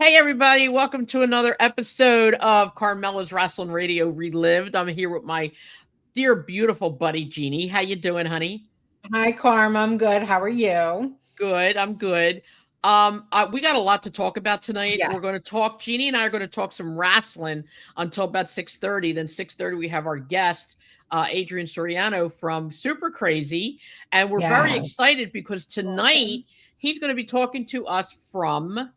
Hey everybody, welcome to another episode of Carmela's Wrestling Radio Relived. I'm here with my dear beautiful buddy Jeannie. How you doing, honey? Hi, Carm. I'm good. How are you? Good, I'm good. We got a lot to talk about tonight. We're going Yes. to talk. Jeannie and I are going to talk some wrestling until about 6:30. Then 6:30 we have our guest, Adrian Soriano from Super Crazy, and we're very Yes. excited because Love tonight him. he's going to be talking to us from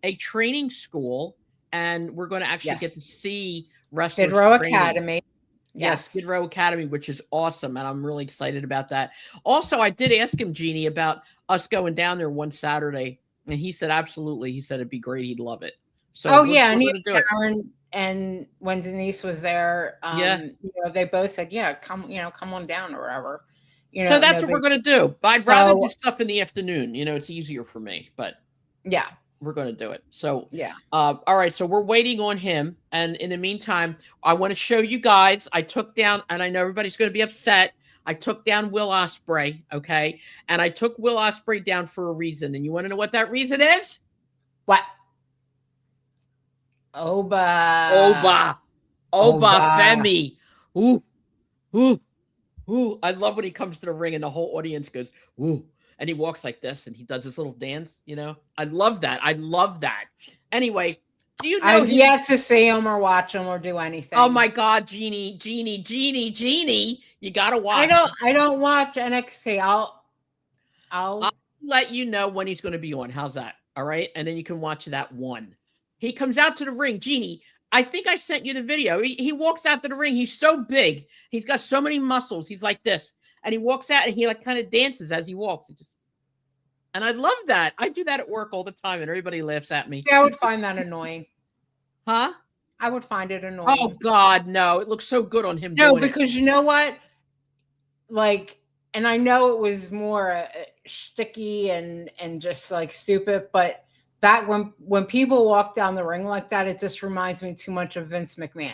a training school, and we're going to actually get to Yes. see Skid wrestlers Row training. Academy. Yes, Yes. Skid Row Academy, which is awesome, and I'm really excited about that. Also, I did ask him, Jeannie, about us going down there one Saturday, and he said absolutely. He said it'd be great. He'd love it. So Oh, we're yeah. we're And going to do it. Karen and when Denise was there, Yeah. they both said, yeah, come on down or whatever. So that's No what we're big. going to do. But I'd rather do So, stuff in the afternoon. It's easier for me, but yeah. we're going to do it. So, Yeah. all right. So we're waiting on him. And in the meantime, I want to show you guys. I took down, and I know everybody's going to be upset. I took down Will Ospreay. Okay. And I took Will Ospreay down for a reason. And you want to know what that reason is? What? Oba. Oba. Oba Oba. Femi. Ooh, ooh, ooh. I love when he comes to the ring and the whole audience goes, ooh. And he walks like this and he does this little dance. I love that. I love that. Anyway, do you know I've him? yet to see him or watch him or do Oh anything. my God, Jeannie. You gotta I watch. don't I don't watch NXT. I'll I'll let you know when he's gonna be on. How's that? All right. And then you can watch that one. He comes out to the ring. Jeannie, I think I sent you the video. He walks out to the ring. He's so big. He's got so many muscles. He's like this. And he walks out and he like kind of dances as he walks. And I love that. I do that at work all the time and everybody laughs at me. See, I would find that annoying. Huh? I would find it Oh annoying. God, no. It looks so good on him No, doing it. because you know what? Like, and I know it was more sticky and just like stupid, but that when people walk down the ring like that, it just reminds me too much of Vince McMahon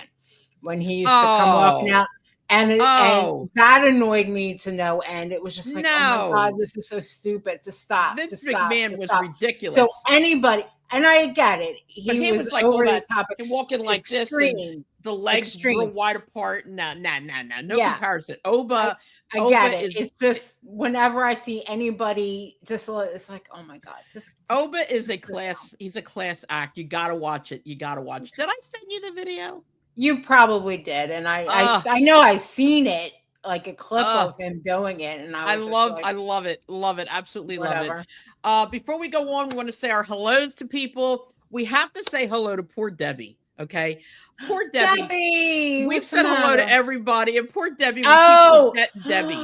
when he used to come walking Oh. out. And Oh. that annoyed me to no end. It was just like, oh my God, No. this is so stupid. Just stop, Vince just stop, McMahon just was stop. So ridiculous. anybody, and I get it, But he he was was like all over the that, top, him walking like this and extreme, the legs real extreme. wide apart. No. No Yeah, comparison. I I get Oba it. is It's just whenever I see anybody, it's like, oh my God, Oba is a just class. He's a class act. You gotta watch it. You gotta watch it. Did I send you the video? you probably did, and Uh I know I've seen it, like a clip uh of him doing it, and I was just like, I love it. Love it. Absolutely love it. whatever. Before we go on, we want to say our hellos to people. We have to say hello to poor Debbie. Okay. Poor Debbie. Debbie, We've what's the said hello to matter? everybody, and poor Debbie, we keep Oh, forgetting Debbie.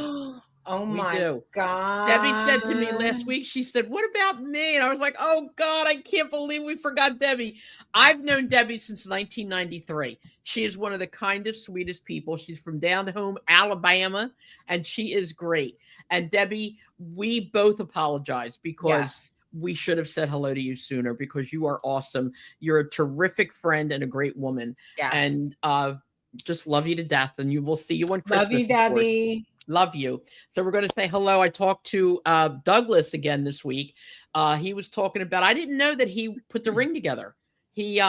oh We my do. Debbie God. said to me last week, she said, "What about me?" And I was like, "Oh God, I can't believe we forgot Debbie." I've known Debbie since 1993. She is one of the kindest, sweetest people. She's from down home, Alabama, and she is great. And Debbie, we both apologize because Yes, we should have said hello to you sooner because you are awesome. You're a terrific friend and a great woman. yes. And just love you to death. And you will see you on Love you, Christmas, of course. Debbie. Love you. So we're going to say hello. I talked to Douglas again this week. He was talking about, I didn't know that he put the ring together. He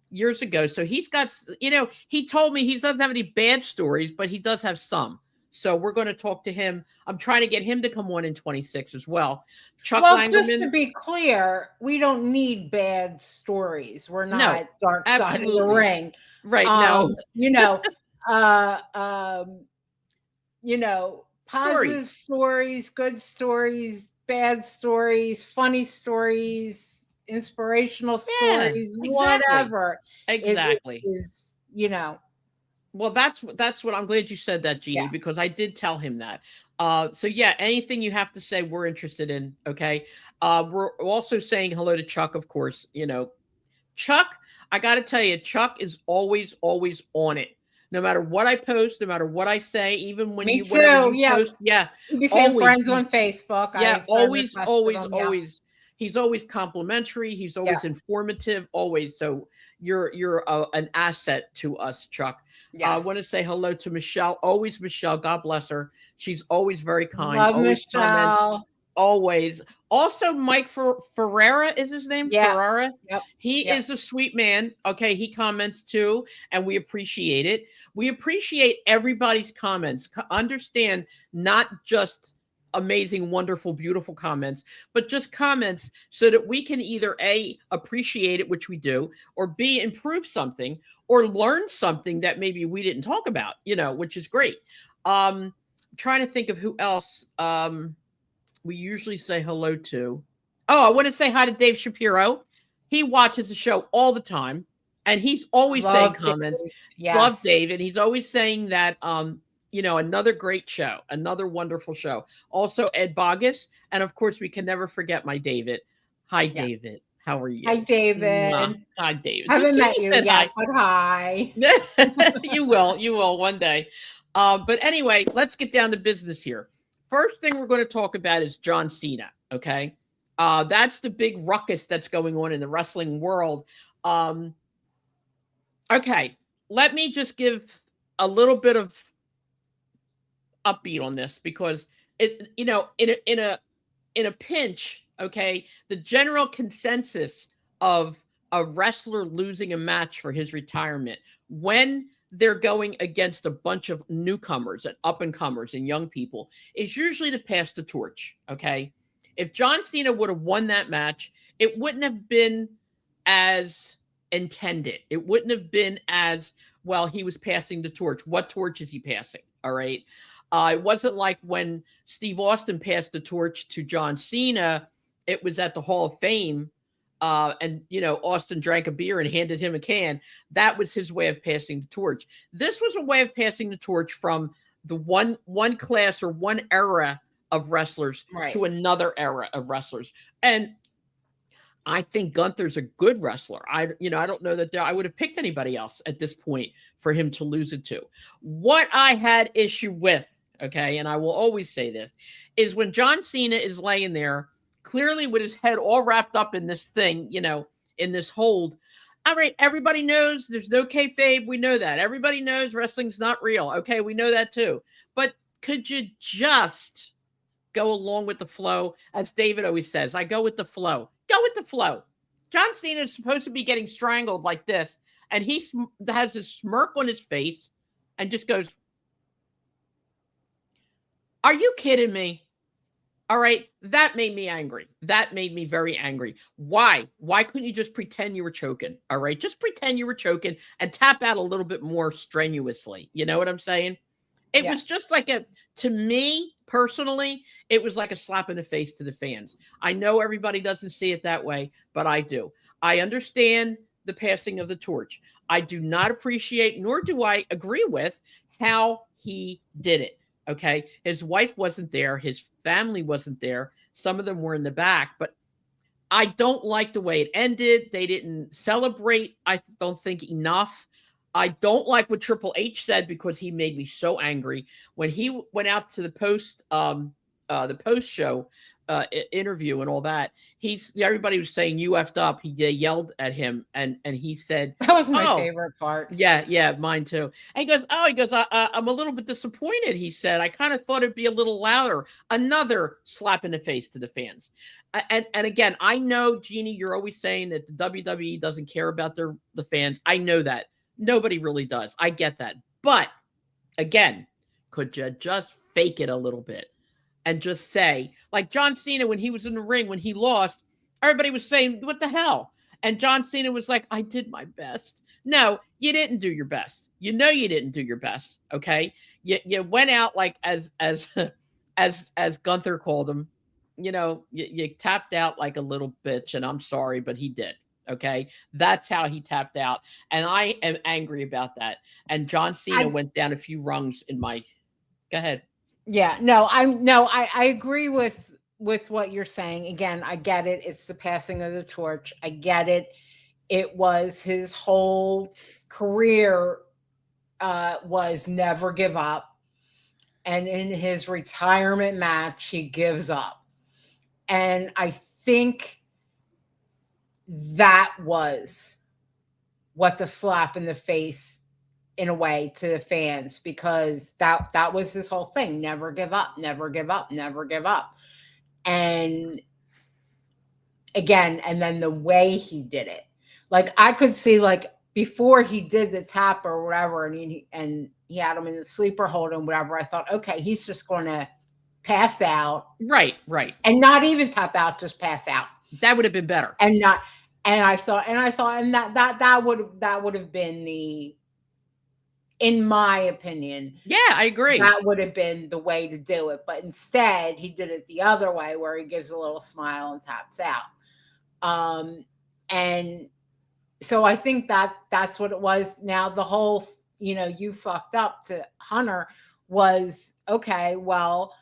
years ago. So he's got, he told me he doesn't have any bad stories, but he does have some. So we're going to talk to him. I'm trying to get him to come on in 26 as well. Chuck Well, just to Langerman. be clear, we don't need bad stories. We're No, not Dark Side of the absolutely. Ring. Right. Um, No you know, uh, um, positive stories. stories, good stories, bad stories, funny stories, inspirational Yeah, stories, exactly. whatever. It Exactly. is, Well, that's what I'm glad you said that, Jeannie, yeah. because I did tell him that. So yeah, anything you have to say, we're interested in. Okay. We're also saying hello to Chuck, of course. Chuck, I got to tell you, Chuck is always on it. No matter what I post, no matter what I say, even when Me whatever too. you Yeah. post, yeah, We became always. friends on Facebook. Yeah, I friend always, requested always, him. Yeah. always. He's always complimentary. He's Yeah. always informative. Always. So you're an asset to us, Chuck. I want Yes. to say hello to Michelle. Always Michelle. God bless her. She's always very kind. Love Always comments. Michelle. always. Also, Mike Ferreira is his name. Yeah. Ferrara. Yep. He Yep. is a sweet man. Okay, he comments too, and we appreciate it. We appreciate everybody's comments. Understand, not just amazing, wonderful, beautiful comments, but just comments so that we can either A, appreciate it, which we do, or B, improve something or learn something that maybe we didn't talk about, which is great. Trying to think of who else we usually say hello to. Oh, I want to say hi to Dave Shapiro. He watches the show all the time, and he's always saying comments. Yes. Love Dave, and he's always saying that another great show, another wonderful show. Also, Ed Bogus, and of course, we can never forget my David. Hi, David. How are you? Hi, David. Mwah. Hi, David. Haven't met you yet, but hi. You will one day. But anyway, let's get down to business here. First thing we're going to talk about is John Cena. Okay. That's the big ruckus that's going on in the wrestling world. Okay. Let me just give a little bit of upbeat on this because it, in a pinch, okay, the general consensus of a wrestler losing a match for his retirement when they're going against a bunch of newcomers and up-and-comers and young people is usually to pass the torch, okay? If John Cena would have won that match, it wouldn't have been as intended. It wouldn't have been as, well, he was passing the torch. What torch is he passing, all right? It wasn't like when Steve Austin passed the torch to John Cena, it was at the Hall of Fame, and Austin drank a beer and handed him a can. That was his way of passing the torch. This was a way of passing the torch from the one class or one era of wrestlers to another era of wrestlers. And I think Gunther's a good wrestler. I don't know that I would have picked anybody else at this point for him to lose it to. What I had issue with, okay, and I will always say this, is when John Cena is laying there clearly with his head all wrapped up in this thing, in this hold. All right, everybody knows there's no kayfabe. We know that. Everybody knows wrestling's not real. Okay, we know that too. But could you just go along with the flow? As David always says, I go with the flow. Go with the flow. John Cena is supposed to be getting strangled like this, and he has a smirk on his face and just goes, "Are you kidding me?" All right, that made me angry. That made me very angry. Why? Why couldn't you just pretend you were choking? All right, just pretend you were choking and tap out a little bit more strenuously. You know what I'm saying? It was just like to me personally, it was like a slap in the face to the fans. I know everybody doesn't see it that way, but I do. I understand the passing of the torch. I do not appreciate, nor do I agree with how he did it. Okay. His wife wasn't there. His family wasn't there. Some of them were in the back, but I don't like the way it ended. They didn't celebrate, I don't think, enough. I don't like what Triple H said because he made me so angry when he went out to the post show interview and all that. Everybody was saying you effed up. He yelled at him and he said that was my favorite part. Yeah, mine too. And he goes, I'm a little bit disappointed. He said, I kind of thought it'd be a little louder. Another slap in the face to the fans. And again, I know, Jeannie, you're always saying that the WWE doesn't care about the fans. I know that. Nobody really does. I get that. But again, could you just fake it a little bit and just say, like John Cena, when he was in the ring, when he lost, everybody was saying, what the hell? And John Cena was like, I did my best. No, you didn't do your best. You know you didn't do your best. Okay. You went out like as Gunther called him, you tapped out like a little bitch, and I'm sorry, but he did. Okay. That's how he tapped out. And I am angry about that. And John Cena went down a few rungs in my, go ahead. Yeah, I agree with what you're saying. Again, I get it. It's the passing of the torch. I get it. It was his whole career was never give up. And in his retirement match, he gives up. And I think that was what the slap in the face, in a way, to the fans, because that was his whole thing. Never give up, never give up, never give up. And again, and then the way he did it, like I could see, like before he did the tap or whatever, and he had him in the sleeper hold and whatever, I thought, okay, he's just going to pass out, right, and not even tap out, just pass out. That would have been better. And not, and I thought, that would have been the, in my opinion, yeah, I agree, that would have been the way to do it. But instead, he did it the other way, where he gives a little smile and taps out. And so I think that's what it was. Now the whole, you fucked up to Hunter was, okay, well,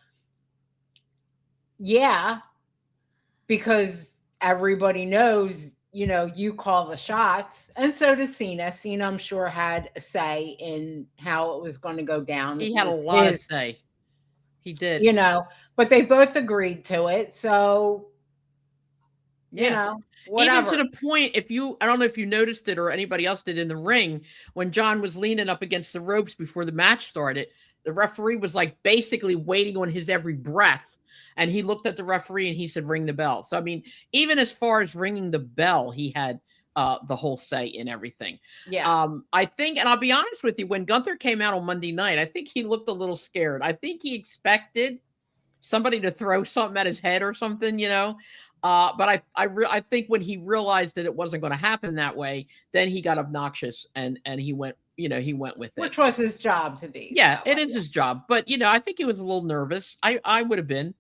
yeah, because everybody knows, you call the shots, and so does Cena. Cena, I'm sure, had a say in how it was going to go down. He had a lot to say. He did. But they both agreed to it. So, whatever. Even to the point, I don't know if you noticed it or anybody else did in the ring, when John was leaning up against the ropes before the match started, the referee was like basically waiting on his every breath. And he looked at the referee and he said, ring the bell. So, I mean, even as far as ringing the bell, he had the whole say in everything. Yeah. I think, and I'll be honest with you, when Gunther came out on Monday night, I think he looked a little scared. I think he expected somebody to throw something at his head or something, but I think when he realized that it wasn't going to happen that way, then he got obnoxious and he went, he went with it. Which was his job to be. Yeah, it is his job. But, I think he was a little nervous. I would have been,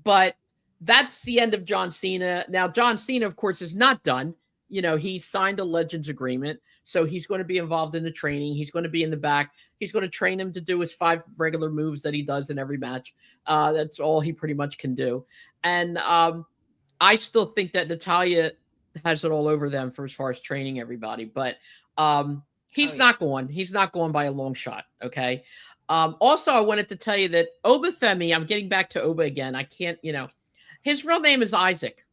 but that's the end of John Cena. Now, John Cena, of course, is not done. He signed a Legends agreement, so he's going to be involved in the training. He's going to be in the back. He's going to train him to do his 5 regular moves that he does in every match. That's all he pretty much can do. And I still think that Natalya has it all over them for as far as training everybody. But he's not going. He's not going by a long shot. Okay. Also, I wanted to tell you that Obafemi, I'm getting back to Oba again. I can't, his real name is Isaac.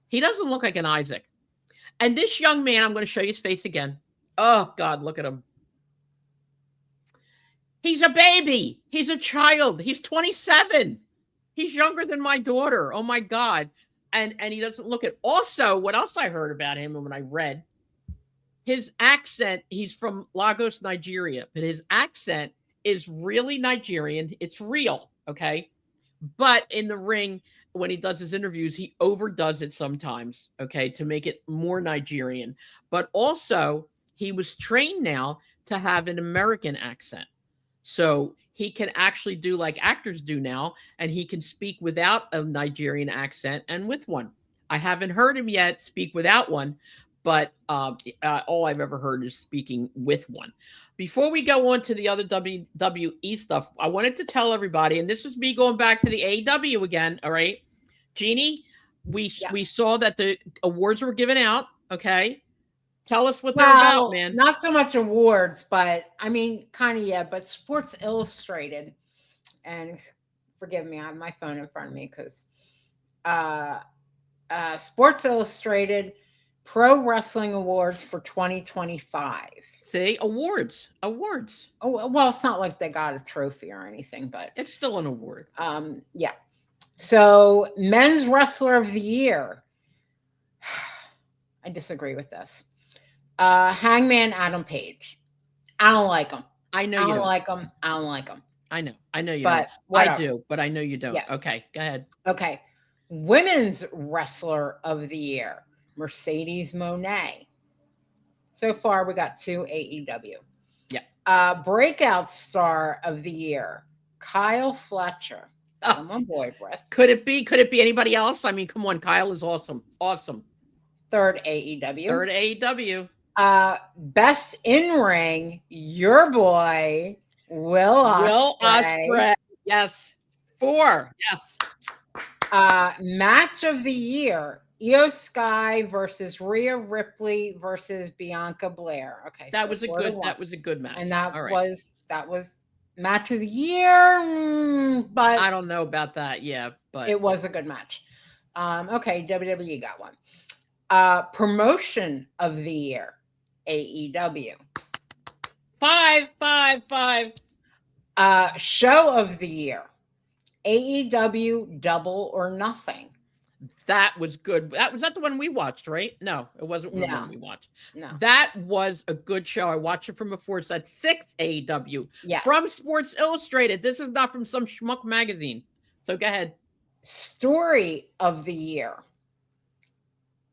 He doesn't look like an Isaac. And this young man, I'm going to show you his face again. Oh, God, look at him. He's a baby. He's a child. He's 27. He's younger than my daughter. Oh, my God. And he doesn't look it. Also, what else I heard about him and when I read, his accent, he's from Lagos, Nigeria, but his accent is really Nigerian. It's real, okay? But in the ring, when he does his interviews, he overdoes it sometimes, okay, to make it more Nigerian. But also, he was trained now to have an American accent. So he can actually do like actors do now, and he can speak without a Nigerian accent and with one. I haven't heard him yet speak without one, but all I've ever heard is speaking with one. Before we go on to the other WWE stuff, I wanted to tell everybody, and this is me going back to the AEW again, all right? Jeannie, we saw that the awards were given out, okay? Tell us what they're about, man. Not so much awards, but I mean, kind of, yeah, but Sports Illustrated, and forgive me, I have my phone in front of me because Sports Illustrated Pro Wrestling Awards for 2025. See, awards. Oh, well, it's not like they got a trophy or anything, but it's still an award. Yeah. So, Men's Wrestler of the Year. I disagree with this. Hangman Adam Page. I don't like him. I know you don't like him. I don't like him. I know you but don't. I do, but I know you don't. Yeah. Okay, go ahead. Okay. Women's Wrestler of the Year. Mercedes Moné. So far, we got 2 AEW. Yeah. Breakout Star of the Year, Kyle Fletcher. I'm on board with. Could it be anybody else? I mean, come on, Kyle is awesome. Awesome. Third AEW. Best in ring, your boy, Will Ospreay. Yes. 4. Yes. Match of the Year, Io Sky versus Rhea Ripley versus Bianca Belair. Okay, that was a good match, and that was match of the year. But I don't know about that. Yeah, but it was a good match. Okay, WWE got one. Promotion of the year, AEW. 5. Show of the year, AEW Double or Nothing. That was good. Was that the one we watched, right? No, it wasn't the one No, we watched. no. That was a good show. I watched it from before. It's at 6 AEW Yes. from Sports Illustrated. This is not from some schmuck magazine. So go ahead. Story of the year.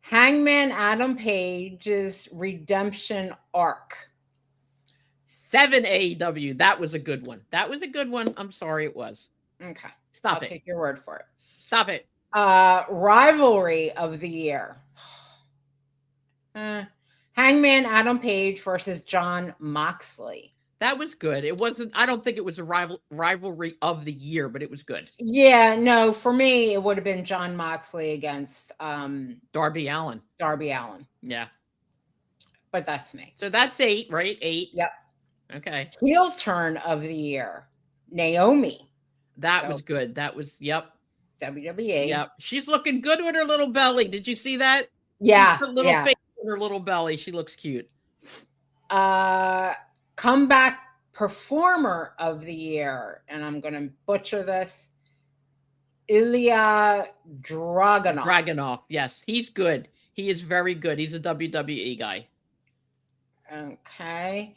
Hangman Adam Page's redemption arc. 7 AEW. That was a good one. That was a good one. I'm sorry it was. Okay. Stop I'll it. take your word for it. Stop it. Rivalry of the year. Hangman Adam Page versus Jon Moxley. That was good. It wasn't, I don't think it was a rivalry of the year, but it was good. Yeah, no, for me, it would have been Jon Moxley against Darby Allin. Darby Allin. Yeah. But that's me. So that's 8, right? 8. Yep. Okay. Heel turn of the year. Naomi. That was good. That was, yep. WWE. Yep. She's looking good with her little belly. Did you see that? Yeah. Her little face and her little belly. She looks cute. Comeback performer of the year. And I'm going to butcher this. Ilya Dragunov. Dragunov. Yes. He's good. He is very good. He's a WWE guy. Okay.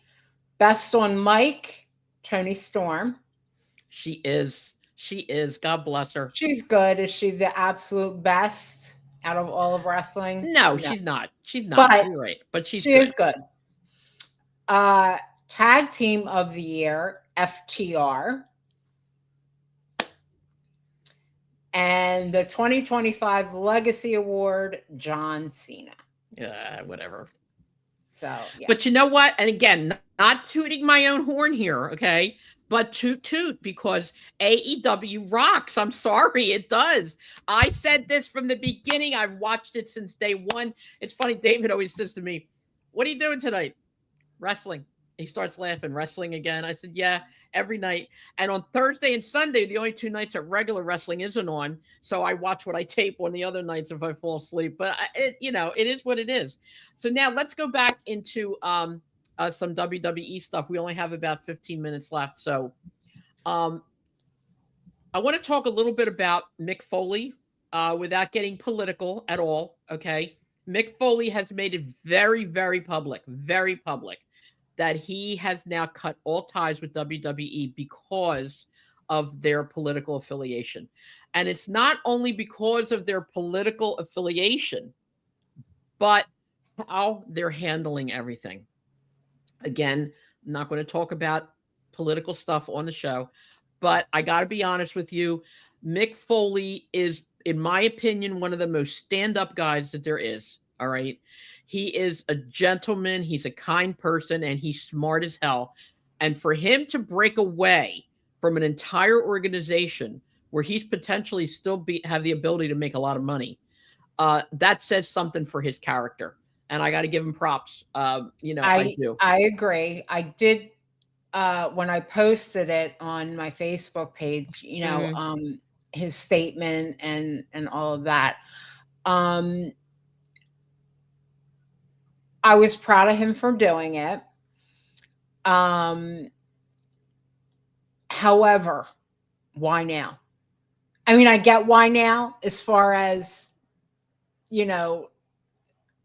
Best on mic, Toni Storm. She is. She is. God bless her. She's good. Is she the absolute best out of all of wrestling? No, she's not. She's not. But, you're right. But she is good. Tag team of the year, FTR. And the 2025 Legacy Award, John Cena. Yeah, whatever. So, yeah. But you know what? And again, not tooting my own horn here, okay? But toot because AEW rocks. I'm sorry, it does. I said this from the beginning. I've watched it since day one. It's funny, David always says to me, "What are you doing tonight?" "Wrestling." He starts laughing. "Wrestling again?" I said, "Yeah, every night." And on Thursday and Sunday, the only 2 nights that regular wrestling isn't on. So I watch what I tape on the other nights if I fall asleep. But it is what it is. So now let's go back into some WWE stuff. We only have about 15 minutes left. So I want to talk a little bit about Mick Foley without getting political at all. Okay. Mick Foley has made it very, very public, that he has now cut all ties with WWE because of their political affiliation. And it's not only because of their political affiliation, but how they're handling everything. Again, I'm not going to talk about political stuff on the show, but I got to be honest with you. Mick Foley is, in my opinion, one of the most stand-up guys that there is. All right. He is a gentleman. He's a kind person, and he's smart as hell. And for him to break away from an entire organization where he's potentially still have the ability to make a lot of money, that says something for his character. And I got to give him props. I do. I agree. I did when I posted it on my Facebook page, his statement and all of that. I was proud of him for doing it. However, why now? I mean, I get why now as far as,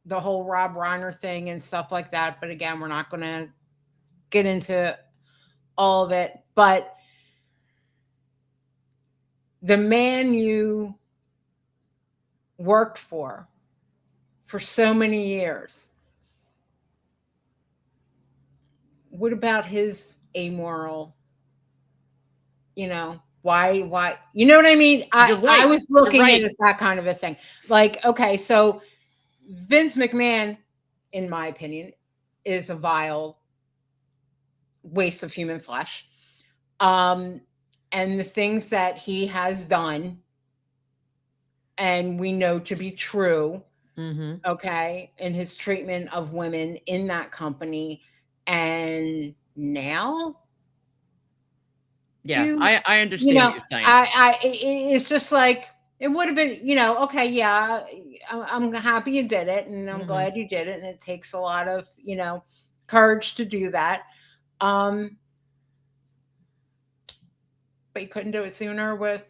the whole Rob Reiner thing and stuff like that. But again, we're not going to get into all of it. But the man you worked for so many years, what about his amoral, why, you know what I mean? I was looking at it as that kind of a thing. Like, okay, so Vince McMahon, in my opinion, is a vile waste of human flesh. And the things that he has done, and we know to be true, okay, in his treatment of women in that company. And now, yeah, I understand what you're saying. It's just like, it would have been, okay, yeah, I'm happy you did it, and I'm glad you did it, and it takes a lot of, courage to do that. But you couldn't do it sooner with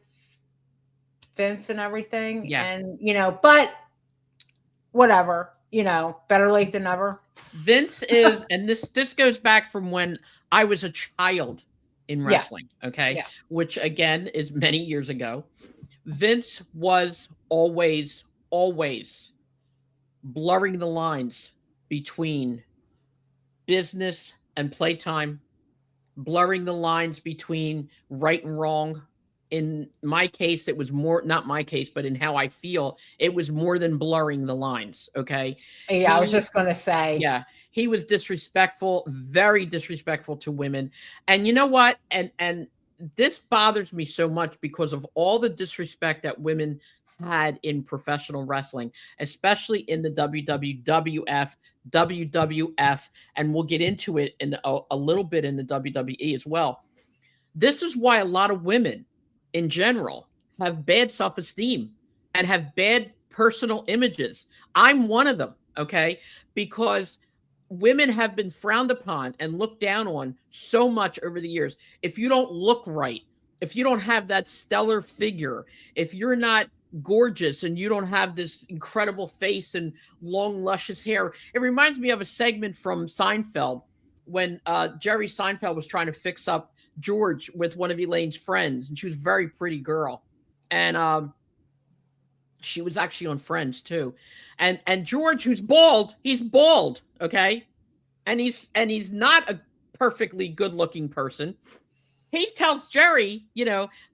Vince and everything. Yeah. And, but whatever, better late than never. Vince is, and this goes back from when I was a child in Yeah. wrestling, okay? Yeah. Which again is many years ago. Vince was always blurring the lines between business and playtime, blurring the lines between right and wrong. In my case, it was more, not my case, but in how I feel, it was more than blurring the lines. Okay. Yeah, I was just going to say. Yeah. He was disrespectful, very disrespectful to women. And you know what? And this bothers me so much because of all the disrespect that women had in professional wrestling, especially in the WWF, WWF, and we'll get into it in a little bit in the WWE as well. This is why a lot of women in general have bad self-esteem and have bad personal images. I'm one of them, okay? Because women have been frowned upon and looked down on so much over the years. If you don't look right, if you don't have that stellar figure, if you're not gorgeous and you don't have this incredible face and long, luscious hair, it reminds me of a segment from Seinfeld when Jerry Seinfeld was trying to fix up George with one of Elaine's friends, and she was a very pretty girl. And she was actually on Friends too. And George, who's bald, he's bald, okay? And he's not a perfectly good-looking person. He tells Jerry,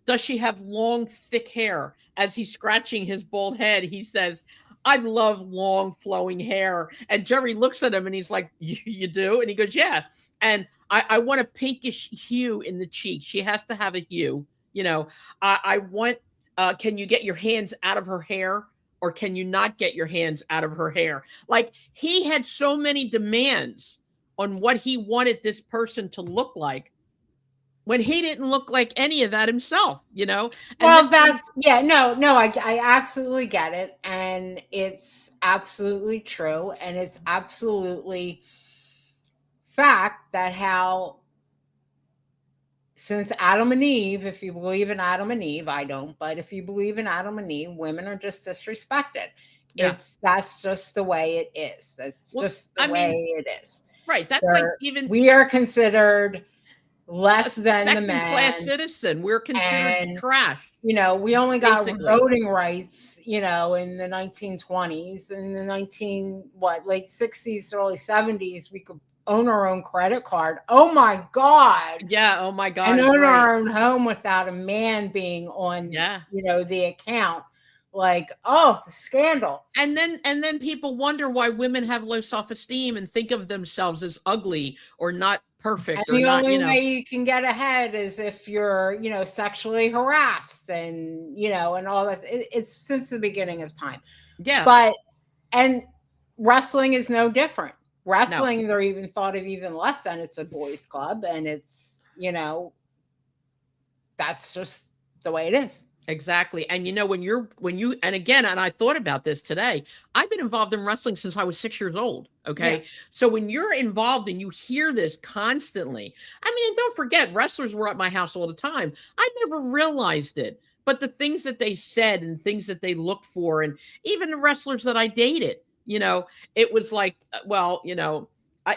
does she have long, thick hair? As he's scratching his bald head, he says, I love long, flowing hair. And Jerry looks at him and he's like, you do? And he goes, yeah. And I want a pinkish hue in the cheek. She has to have a hue. I want, can you get your hands out of her hair? Or can you not get your hands out of her hair? Like, he had so many demands on what he wanted this person to look like when he didn't look like any of that himself, And well, I absolutely get it. And it's absolutely true. And it's absolutely fact that since Adam and Eve, if you believe in Adam and Eve, I don't, but if you believe in Adam and Eve, women are just disrespected. Yeah. That's just the way it is. That's just the way it is. Right. That's like even we are considered less than the man. Class citizen. We're considered trash. We only got voting rights, in the 1920s, in the late 60s, early 70s, we could own our own credit card. Oh my God. Yeah. Oh my God. And own our own home without a man being on, the account. Like, oh, the scandal. And then people wonder why women have low self-esteem and think of themselves as ugly or not perfect. And the only way you can get ahead is if you're, sexually harassed and, and all this. It's since the beginning of time. Yeah. And wrestling is no different. Wrestling, they're even thought of even less than it's a boys' club. And it's, that's just the way it is. Exactly. And and again, and I thought about this today, I've been involved in wrestling since I was 6 years old. Okay. Yeah. So when you're involved and you hear this constantly, and don't forget, wrestlers were at my house all the time. I never realized it, but the things that they said and things that they looked for, and even the wrestlers that I dated, it was like,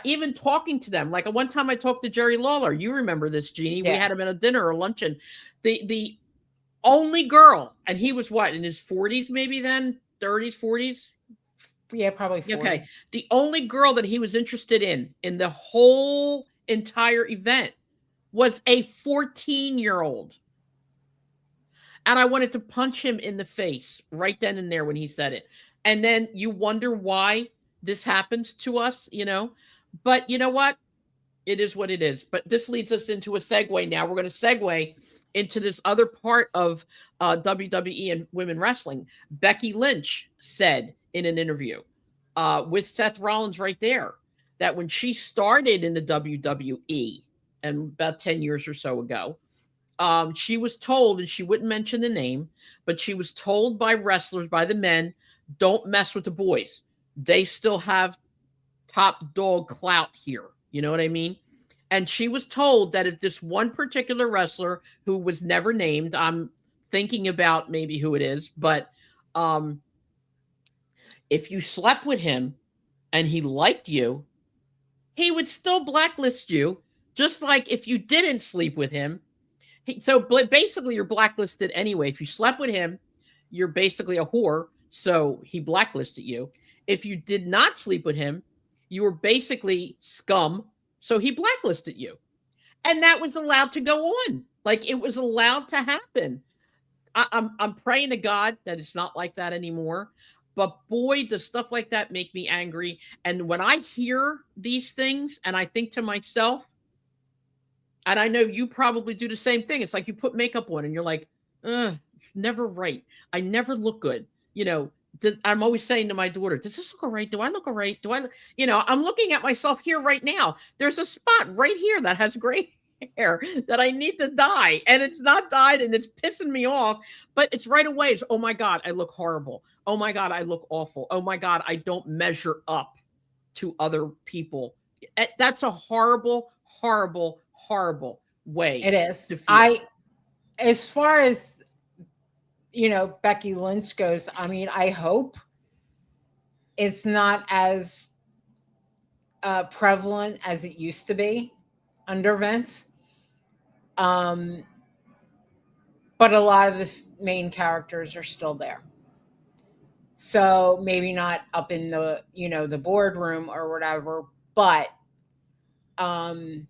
even talking to them, like one time I talked to Jerry Lawler. You remember this, Jeannie? Yeah. We had him at a dinner or luncheon. The only girl, and he was in his 40s, maybe then 30s, 40s. Yeah, probably 40s. Okay. The only girl that he was interested in the whole entire event was a 14-year-old. And I wanted to punch him in the face right then and there when he said it. And then you wonder why this happens to us, But you know what? It is what it is. But this leads us into a segue now. We're going to segue into this other part of WWE and women wrestling. Becky Lynch said in an interview with Seth Rollins right there that when she started in the WWE and about 10 years or so ago, she was told, and she wouldn't mention the name, but she was told by wrestlers, by the men, don't mess with the boys. They still have top dog clout here. You know what I mean? And she was told that if this one particular wrestler who was never named, I'm thinking about maybe who it is, but if you slept with him and he liked you, he would still blacklist you, just like if you didn't sleep with him. So basically, you're blacklisted anyway. If you slept with him, you're basically a whore. So he blacklisted you. If you did not sleep with him, you were basically scum. So he blacklisted you. And that was allowed to go on. Like, it was allowed to happen. I'm praying to God that it's not like that anymore. But boy, does stuff like that make me angry. And when I hear these things and I think to myself, and I know you probably do the same thing. It's like you put makeup on and you're like, it's never right. I never look good. I'm always saying to my daughter, does this look all right? Do I look all right? I'm looking at myself here right now. There's a spot right here that has gray hair that I need to dye, and it's not dyed and it's pissing me off, but it's right away. It's, oh my God, I look horrible. Oh my God, I look awful. Oh my God, I don't measure up to other people. That's a horrible, horrible, horrible way. It is. To feel. As far as, Becky Lynch goes, I mean, I hope it's not as prevalent as it used to be under Vince. But a lot of the main characters are still there. So maybe not up in the, the boardroom or whatever, but I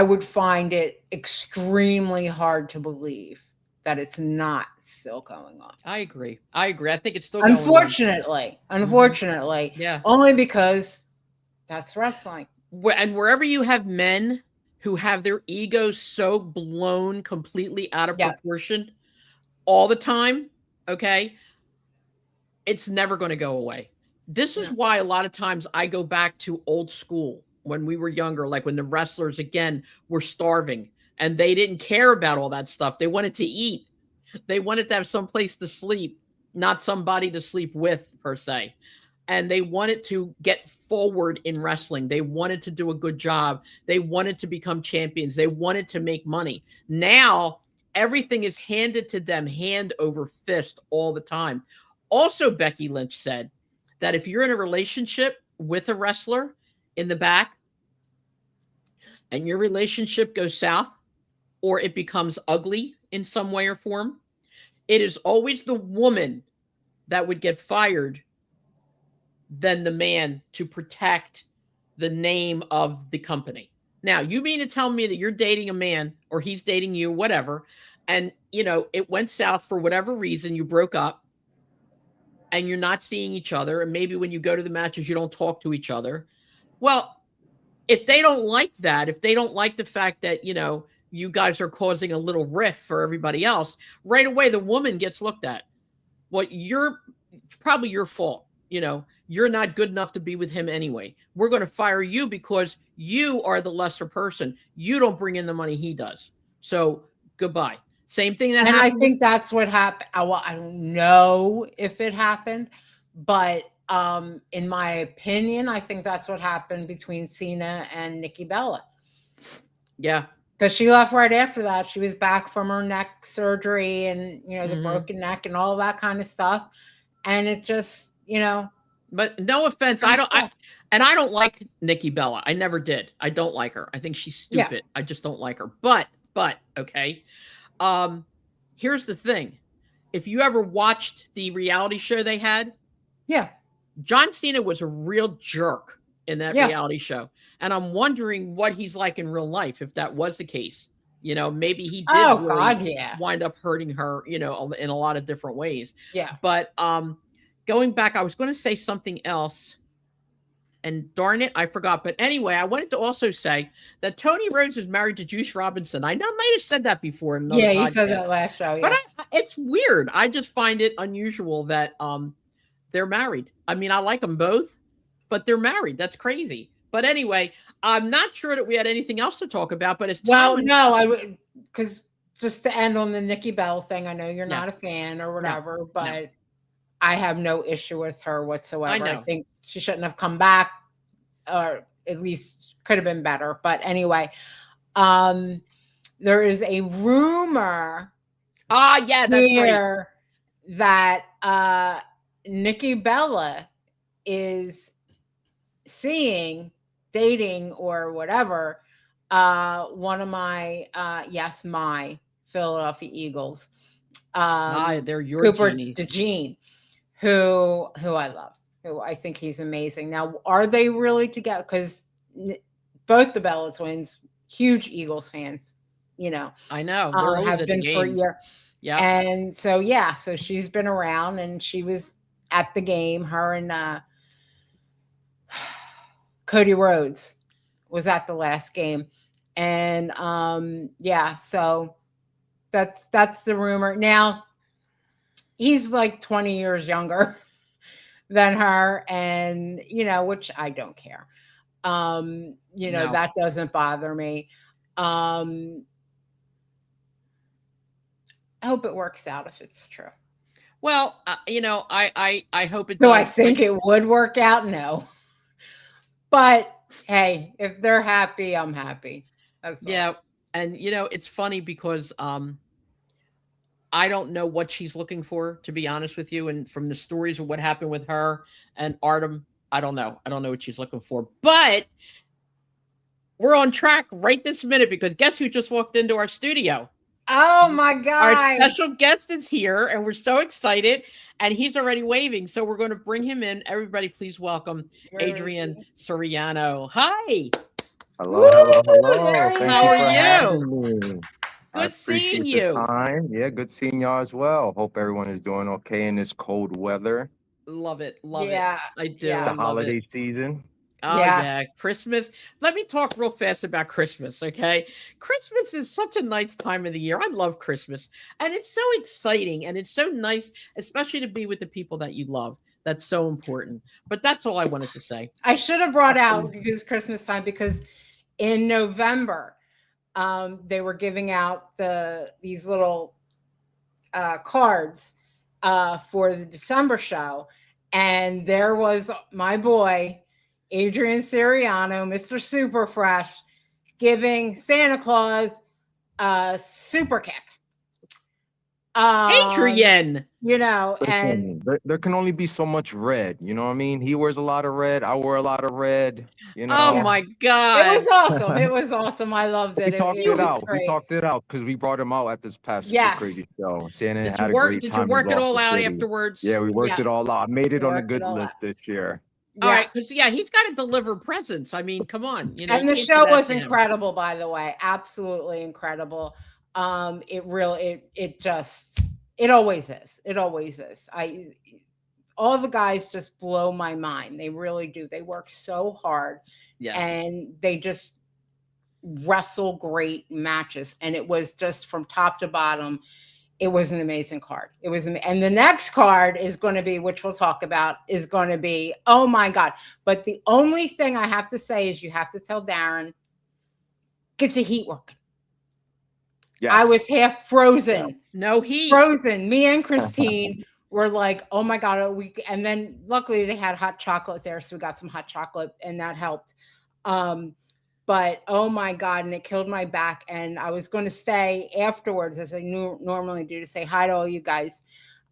would find it extremely hard to believe that it's not still going on. I agree. I think it's still going on. Unfortunately. Yeah. Only because that's wrestling. And wherever you have men who have their egos so blown completely out of proportion all the time, okay, it's never going to go away. This is why a lot of times I go back to old school when we were younger, like when the wrestlers, again, were starving and they didn't care about all that stuff. They wanted to eat. They wanted to have some place to sleep, not somebody to sleep with, per se. And they wanted to get forward in wrestling. They wanted to do a good job. They wanted to become champions. They wanted to make money. Now, everything is handed to them hand over fist all the time. Also, Becky Lynch said that if you're in a relationship with a wrestler in the back and your relationship goes south or it becomes ugly in some way or form, it is always the woman that would get fired than the man to protect the name of the company. Now, you mean to tell me that you're dating a man or he's dating you, whatever, and, it went south for whatever reason, you broke up and you're not seeing each other, and maybe when you go to the matches, you don't talk to each other. Well, if they don't like that, if they don't like the fact that, you guys are causing a little rift for everybody else, right away, the woman gets looked at. Well, it's probably your fault. You're not good enough to be with him anyway. We're going to fire you because you are the lesser person. You don't bring in the money he does. So goodbye. Same thing that happened. And I think that's what happened. I don't know if it happened, but in my opinion, I think that's what happened between Cena and Nikki Bella. Yeah. Because she left right after that. She was back from her neck surgery and, the broken neck and all that kind of stuff. And it just, But no offense, I don't like Nikki Bella. I never did. I don't like her. I think she's stupid. I just don't like her. But okay. Here's the thing. If you ever watched the reality show they had, John Cena was a real jerk in that reality show. And I'm wondering what he's like in real life, if that was the case. Maybe he did wind up hurting her, in a lot of different ways. Yeah. But going back, I was going to say something else. And darn it, I forgot. But anyway, I wanted to also say that Tony Rhodes is married to Juice Robinson. I know I might have said that before. You said that last show. Yeah. But it's weird. I just find it unusual that they're married. I mean, I like them both, but they're married. That's crazy. But anyway, I'm not sure that we had anything else to talk about. But it's because just to end on the Nikki Bella thing, I know you're not a fan or whatever, but I have no issue with her whatsoever. I think she shouldn't have come back, or at least could have been better. But anyway, there is a rumor Yeah, that's right. Hear that Nikki Bella is seeing, dating, or whatever, one of my my Philadelphia Eagles, They're your Cooper genies. DeJean, who I love, who I think he's amazing. Now, are they really together? Because both the Bella twins, huge Eagles fans, I know. They're always have at been the for a games. year. Yeah. And so, yeah, so she's been around, and she was at the game. Her and Cody Rhodes was at the last game. And yeah, so that's the rumor. Now, he's like 20 years younger than her, and which I don't care. No. That doesn't bother me. I hope it works out if it's true. Well, I hope it Do does. I think it would work out? No. But hey, if they're happy, I'm happy. That's Yeah. all. And it's funny because I don't know what she's looking for, to be honest with you. And from the stories of what happened with her and Artem, I don't know. I don't know what she's looking for. But we're on track right this minute, because guess who just walked into our studio? Oh my God. Our special guest is here, and we're so excited, and he's already waving. So we're going to bring him in. Everybody, please welcome Adrian Soriano. Hi. Hello, hello, hello. There he Thank How you are for you? having me. I Good seeing appreciate the you. time. Yeah, good seeing y'all as well. Hope everyone is doing okay in this cold weather, Love it. Love Yeah. it. I do. Yeah. I the love holiday it. season. Oh, yeah. Yes. Christmas. Let me talk real fast about Christmas, okay? Christmas is such a nice time of the year. I love Christmas. And it's so exciting, and it's so nice, especially to be with the people that you love. That's so important. But that's all I wanted to say. I should have brought out, because Christmas time, because in November, they were giving out these little cards for the December show, and there was my boy Adrian Siriano, Mr. Super Fresh, giving Santa Claus a super kick. Adrian. And there can only be so much red. You know what I mean? He wears a lot of red. I wear a lot of red. Oh my God. It was awesome. It was awesome. I loved it. We talked it out. We talked it out because we brought him out at this past Super Crazy show. Santa had a great time. Did you work it all out afterwards? Yeah, we worked it all out. I made it on the good list this year. All right, because he's got to deliver presents. I mean, come on. And the show was incredible, by the way. Absolutely incredible. It really, it always is. It always is. All the guys just blow my mind. They really do. They work so hard. Yeah. And they just wrestle great matches. And it was just from top to bottom. It was an amazing card. And the next card is going to be, which we'll talk about, is going to be, oh my God. But the only thing I have to say is you have to tell Darren, get the heat working. Yes. I was half frozen. No heat. Frozen. Me and Christine were like, oh my God. And then luckily they had hot chocolate there. So we got some hot chocolate and that helped. But oh my God, and it killed my back. And I was going to stay afterwards, as I normally do, to say hi to all you guys.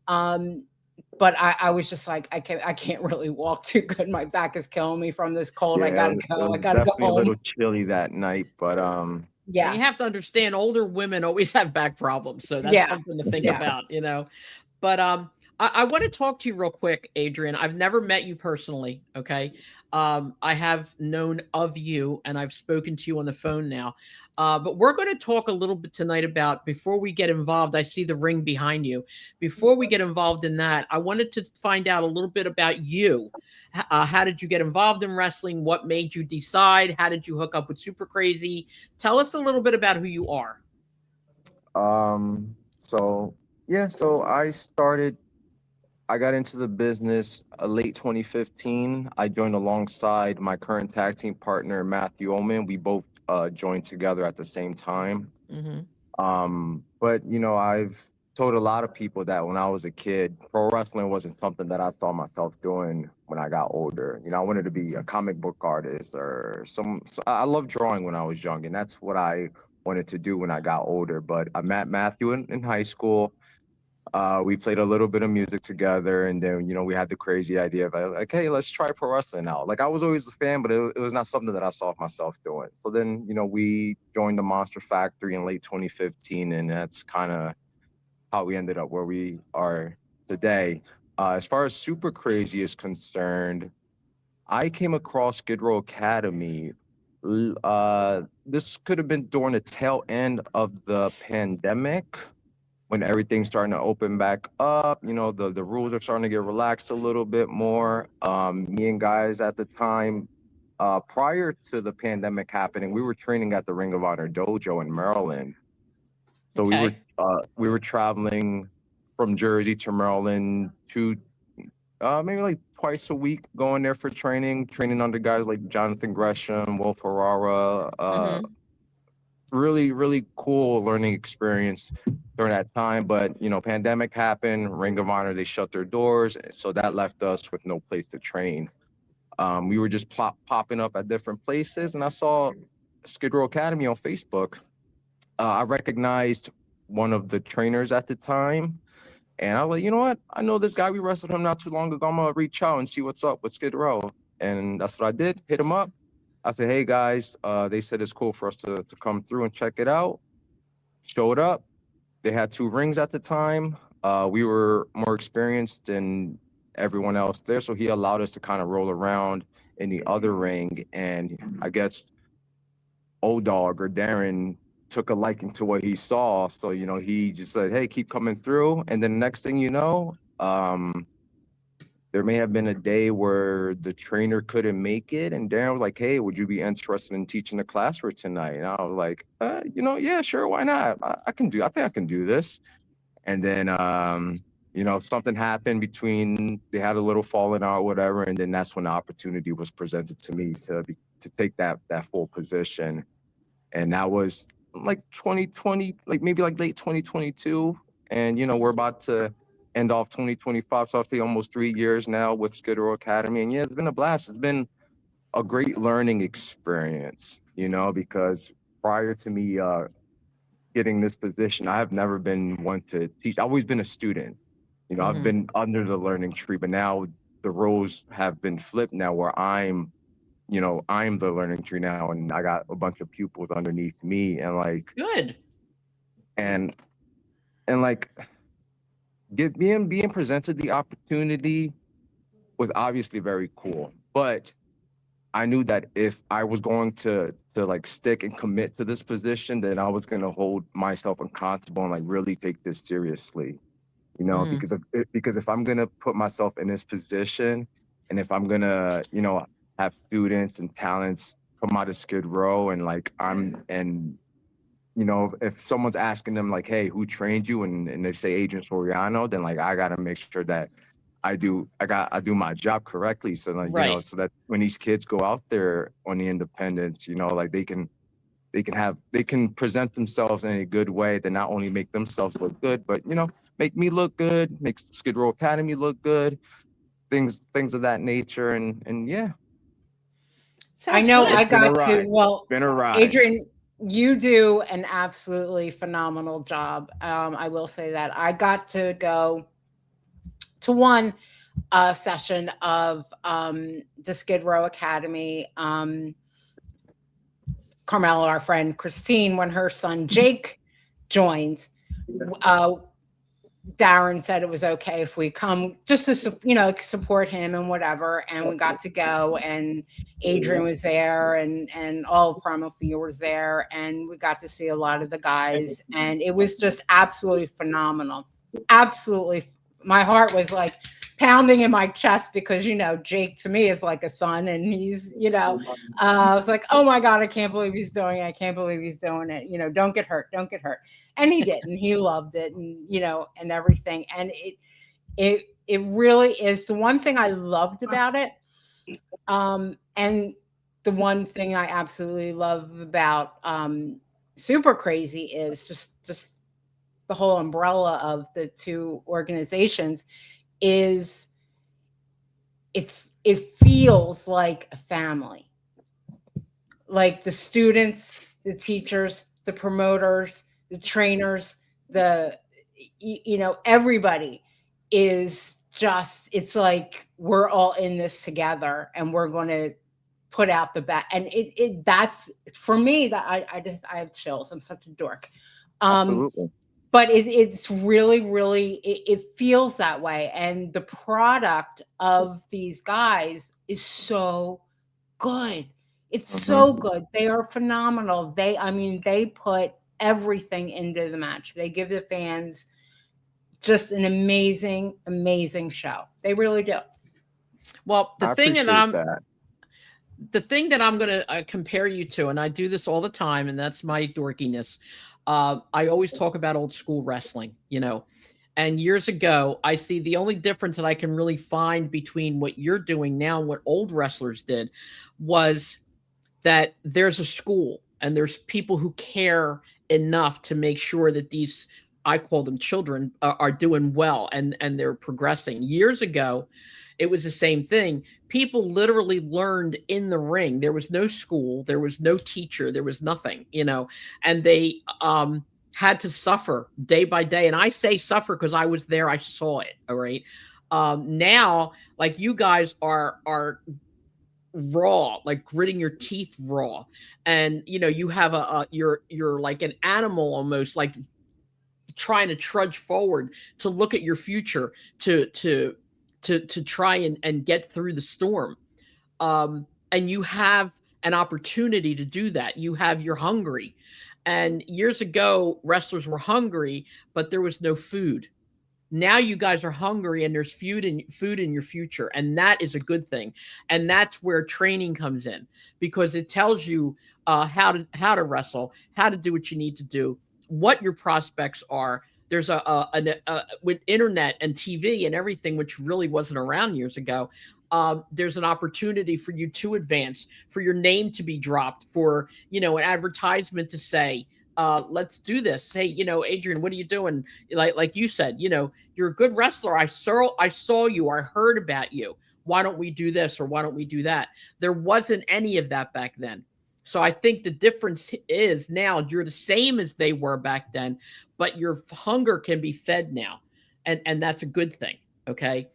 But I was just like, I can't really walk too good. My back is killing me from this cold. I gotta go. I gotta go home. A little chilly that night, but yeah. You have to understand, older women always have back problems, so that's something to think about, But I want to talk to you real quick, Adrian. I've never met you personally, okay? I have known of you, and I've spoken to you on the phone now. But we're going to talk a little bit tonight about, before we get involved, I see the ring behind you. Before we get involved in that, I wanted to find out a little bit about you. How did you get involved in wrestling? What made you decide? How did you hook up with Super Crazy? Tell us a little bit about who you are. So I got into the business late 2015. I joined alongside my current tag team partner, Matthew Oman. We both joined together at the same time. Mm-hmm. But, I've told a lot of people that when I was a kid, pro wrestling wasn't something that I saw myself doing when I got older. I wanted to be a comic book artist or I loved drawing when I was young, and that's what I wanted to do when I got older. But I met Matthew in high school. We played a little bit of music together, and then we had the crazy idea of like, hey, let's try pro wrestling out. Like I was always a fan, but it was not something that I saw myself doing. So then we joined the Monster Factory in late 2015, and that's kind of how we ended up where we are today. As far as Super Crazy is concerned, I came across Skid Row Academy. This could have been during the tail end of the pandemic when everything's starting to open back up. The rules are starting to get relaxed a little bit more. Me and guys at the time, prior to the pandemic happening, we were training at the Ring of Honor dojo in Maryland. So Okay. we were traveling from Jersey to Maryland maybe like twice a week, going there for training under guys like Jonathan Gresham, Wolf Ferrara. Really, really cool learning experience during that time. But pandemic happened, Ring of Honor, they shut their doors, so that left us with no place to train. We were just popping up at different places, and I saw Skid Row Academy on Facebook. I recognized one of the trainers at the time, and I was like, you know what? I know this guy. We wrestled him not too long ago. I'm gonna reach out and see what's up with Skid Row. And that's what I did. Hit him up. I said, hey guys, they said it's cool for us to come through and check it out. Showed up. They had 2 rings at the time. We were more experienced than everyone else there, so he allowed us to kind of roll around in the other ring. And I guess O-Dog or Darren took a liking to what he saw. So, he just said, hey, keep coming through. And then next thing you know, there may have been a day where the trainer couldn't make it. And Darren was like, hey, would you be interested in teaching a class for tonight? And I was like, yeah, sure. Why not? I think I can do this. And then, something happened they had a little falling out, whatever. And then that's when the opportunity was presented to me to take that full position. And that was like 2020, like maybe like late 2022. And, we're about to end off 2025. So I'll say almost 3 years now with Skid Row Academy. And yeah, it's been a blast. It's been a great learning experience, because prior to me getting this position, I have never been one to teach. I've always been a student. I've been under the learning tree, but now the roles have been flipped now where I'm the learning tree now, and I got a bunch of pupils underneath me, and like Good. And like being presented the opportunity was obviously very cool, but I knew that if I was going to like stick and commit to this position, then I was going to hold myself accountable and like really take this seriously, because if I'm going to put myself in this position, and if I'm going to, have students and talents come out of Skid Row, and like if someone's asking them like, hey, who trained you? And they say Adrian Soriano, then like, I got to make sure that I do my job correctly. So like, Right. so that when these kids go out there on the independents, like they can present themselves in a good way that not only make themselves look good, but, make me look good, make Skid Row Academy look good, things of that nature. And yeah. I Sounds know good. I Been a got to, ride. well, Been a ride. Adrian, you do an absolutely phenomenal job. I will say that. I got to go to one session of the Skid Row Academy. Carmela, our friend Christine, when her son Jake joined, Darren said it was okay if we come just to support him and whatever, and we got to go, and Adrian was there, and all of Primal Fear was there, and we got to see a lot of the guys, and it was just absolutely phenomenal. Absolutely, my heart was like pounding in my chest because Jake to me is like a son, and he's I was like, oh my God, I can't believe he's doing it. I can't believe he's doing it. Don't get hurt, and he did, and he loved it, and and everything, and it really is the one thing I loved about it, and the one thing I absolutely love about Super Crazy is just the whole umbrella of the 2 organizations is it feels like a family. Like the students, the teachers, the promoters, the trainers, you know, everybody is just, it's like we're all in this together and we're going to put out the best. And that's for me, that I have chills. I'm such a dork. Absolutely. But it's really, it feels that way. And the product of these guys is so good. It's so good. They are phenomenal. I mean, they put everything into the match. They give the fans just an amazing show. They really do. Well, I appreciate that. The thing that I'm going to compare you to, and I do this all the time, and that's my dorkiness. I always talk about old school wrestling, you know, and years ago, I see the only difference that I can really find between what you're doing now and what old wrestlers did was that there's a school and there's people who care enough to make sure that these, I call them children, are doing well and they're progressing. Years ago, it was the same thing. People literally learned in the ring. There was no school, there was no teacher, there was nothing, you know, and they had to suffer day by day. And I say suffer because I was there, I saw it. All right. Now, like you guys are raw, like gritting your teeth raw, and you know you have you're like an animal almost, like trying to trudge forward to look at your future to try and get through the storm. And you have an opportunity to do that. You're hungry, and years ago wrestlers were hungry but there was no food. Now you guys are hungry and there's food in your future, and that is a good thing. And that's where training comes in, because it tells you how to wrestle, how to do what you need to do, what your prospects are. There's with internet and TV and everything, which really wasn't around years ago. There's an opportunity for you to advance, for your name to be dropped, for, you know, an advertisement to say, let's do this. Hey, you know, Adrian, what are you doing? Like you said, you know, you're a good wrestler. I saw you. I heard about you. Why don't we do this or why don't we do that? There wasn't any of that back then. So I think the difference is now you're the same as they were back then, but your hunger can be fed now, and that's a good thing. Okay.